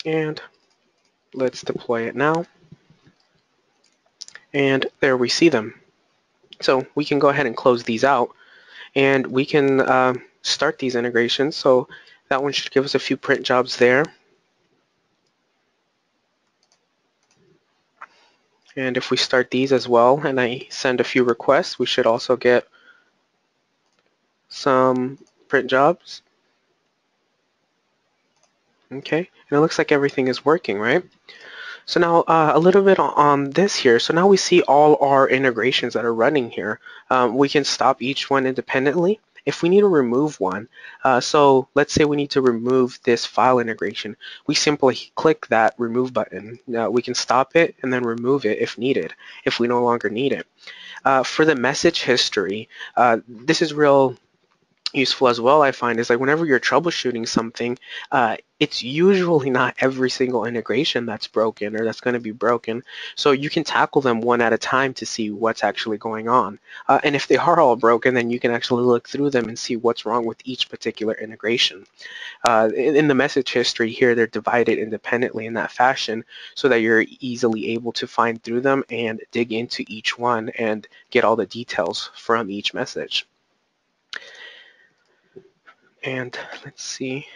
Speaker 1: And let's deploy it now. And there we see them. So we can go ahead and close these out, and we can start these integrations. So that one should give us a few print jobs there. And if we start these as well and I send a few requests, we should also get some print jobs. Okay, and it looks like everything is working, right? So now a little bit on this here. So now we see all our integrations that are running here. We can stop each one independently if we need to remove one. So let's say we need to remove this file integration. We simply click that remove button. Now we can stop it and then remove it if needed, if we no longer need it. For the message history, this is real useful as well, I find, is like whenever you're troubleshooting something, it's usually not every single integration that's broken or that's going to be broken. So you can tackle them one at a time to see what's actually going on. And if they are all broken, then you can actually look through them and see what's wrong with each particular integration. In the message history here, they're divided independently in that fashion so that you're easily able to find through them and dig into each one and get all the details from each message. And let's see.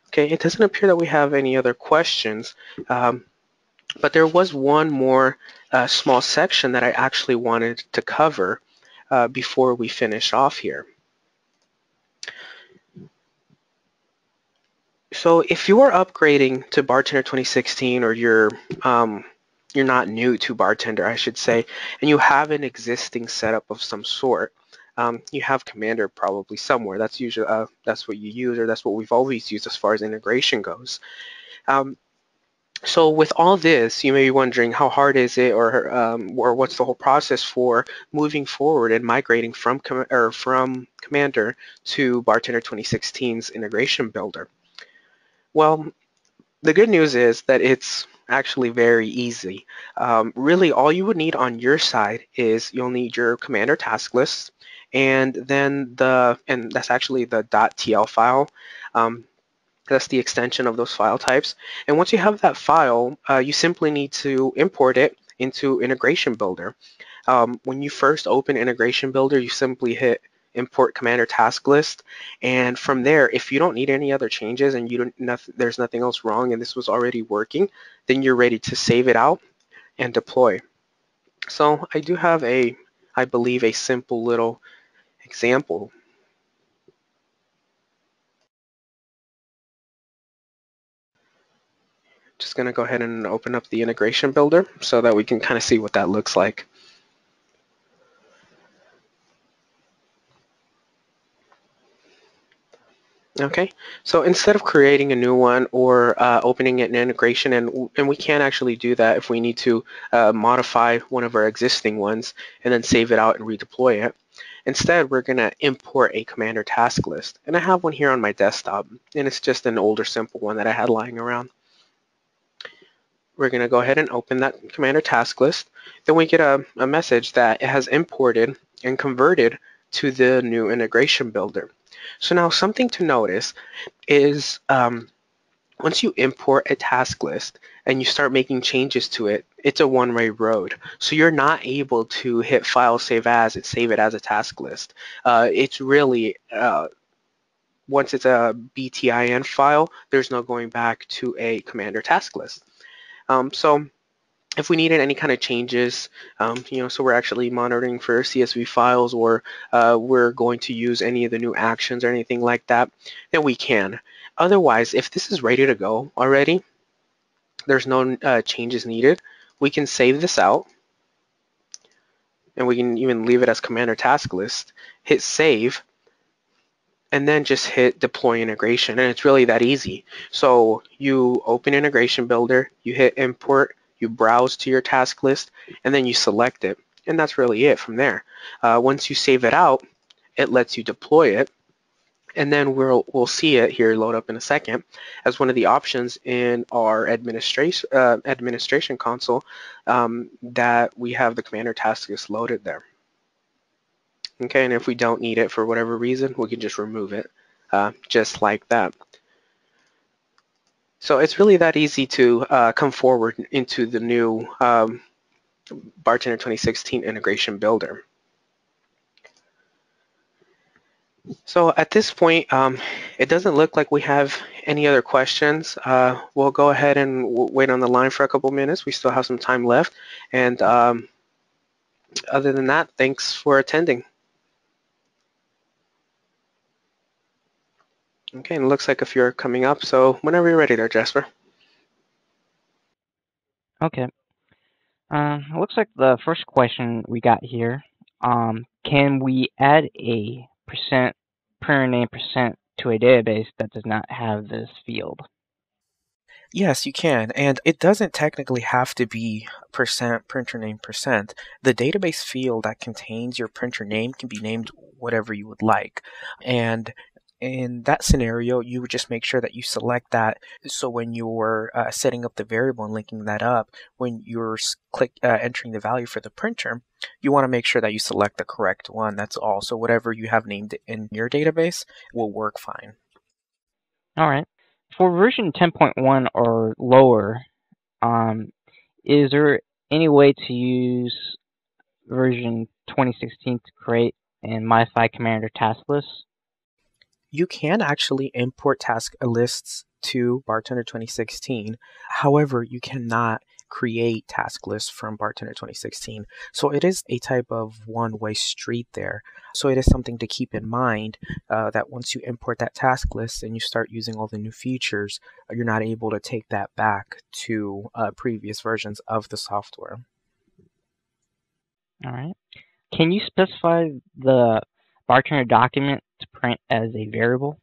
Speaker 1: Okay, it doesn't appear that we have any other questions, but there was one more small section that I actually wanted to cover before we finish off here. So if you are upgrading to Bartender 2016, or you're not new to Bartender, I should say, and you have an existing setup of some sort, you have Commander probably somewhere. That's usually that's what you use, or that's what we've always used as far as integration goes. So with all this, you may be wondering how hard is it, or what's the whole process for moving forward and migrating from Commander to Bartender 2016's integration builder. Well, the good news is that it's actually very easy. Really, all you would need on your side is you'll need your commander task list, and then that's actually the .tl file. That's the extension of those file types. And once you have that file, you simply need to import it into Integration Builder. When you first open Integration Builder, you simply hit import commander task list, and from there, if you don't need any other changes and there's nothing else wrong and this was already working, then you're ready to save it out and deploy. So I do have I believe, a simple little example. Just going to go ahead and open up the Integration Builder so that we can kind of see what that looks like. Okay, so instead of creating a new one or opening it in integration, and we can actually do that if we need to modify one of our existing ones and then save it out and redeploy it. Instead, we're going to import a commander task list. And I have one here on my desktop, and it's just an older simple one that I had lying around. We're going to go ahead and open that commander task list. Then we get a message that it has imported and converted to the new Integration Builder. So now something to notice is once you import a task list and you start making changes to it, it's a one-way road. So you're not able to hit File, Save As, and save it as a task list. It's really, once it's a BTIN file, there's no going back to a commander task list. So if we needed any kind of changes, so we're actually monitoring for CSV files, or we're going to use any of the new actions or anything like that, then we can. Otherwise, if this is ready to go already, there's no changes needed, we can save this out, and we can even leave it as commander task list, hit save, and then just hit deploy integration, and it's really that easy. So you open Integration Builder, you hit import, you browse to your task list, and then you select it, and that's really it from there. Once you save it out, it lets you deploy it, and then we'll see it here load up in a second as one of the options in our administration console, that we have the commander task list loaded there. Okay, and if we don't need it for whatever reason, we can just remove it, just like that. So it's really that easy to come forward into the new Bartender 2016 Integration Builder. So at this point, it doesn't look like we have any other questions. We'll go ahead and wait on the line for a couple minutes. We still have some time left. And other than that, thanks for attending. Okay, and it looks like if you're coming up, so whenever you're ready there, Jasper.
Speaker 2: Okay. It looks like the first question we got here, can we add a printer name percent to a database that does not have this field?
Speaker 3: Yes, you can, and it doesn't technically have to be percent printer name percent. The database field that contains your printer name can be named whatever you would like, and in that scenario, you would just make sure that you select that. So when you're setting up the variable and linking that up, when you're entering the value for the printer, you want to make sure that you select the correct one. That's all. So whatever you have named in your database will work fine.
Speaker 2: All right. For version 10.1 or lower, is there any way to use version 2016 to create and modify commander task lists?
Speaker 3: You can actually import task lists to Bartender 2016. However, you cannot create task lists from Bartender 2016. So it is a type of one-way street there. So it is something to keep in mind, that once you import that task list and you start using all the new features, you're not able to take that back to previous versions of the software.
Speaker 2: All right. Can you specify the Bartender document to print as a variable?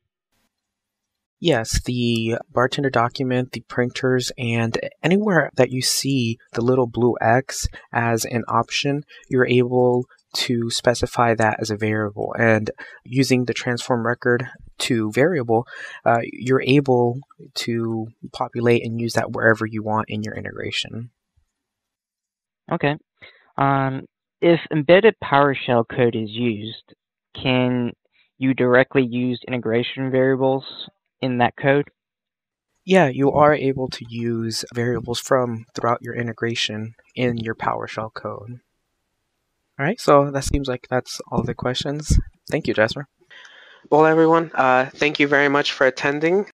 Speaker 3: Yes, the Bartender document, the printers, and anywhere that you see the little blue X as an option, you're able to specify that as a variable. And using the transform record to variable, you're able to populate and use that wherever you want in your integration.
Speaker 2: Okay. If embedded PowerShell code is used, can you directly use integration variables in that code?
Speaker 3: Yeah, you are able to use variables from throughout your integration in your PowerShell code. All right, so that seems like that's all the questions. Thank you, Jasper.
Speaker 1: Well, everyone, thank you very much for attending.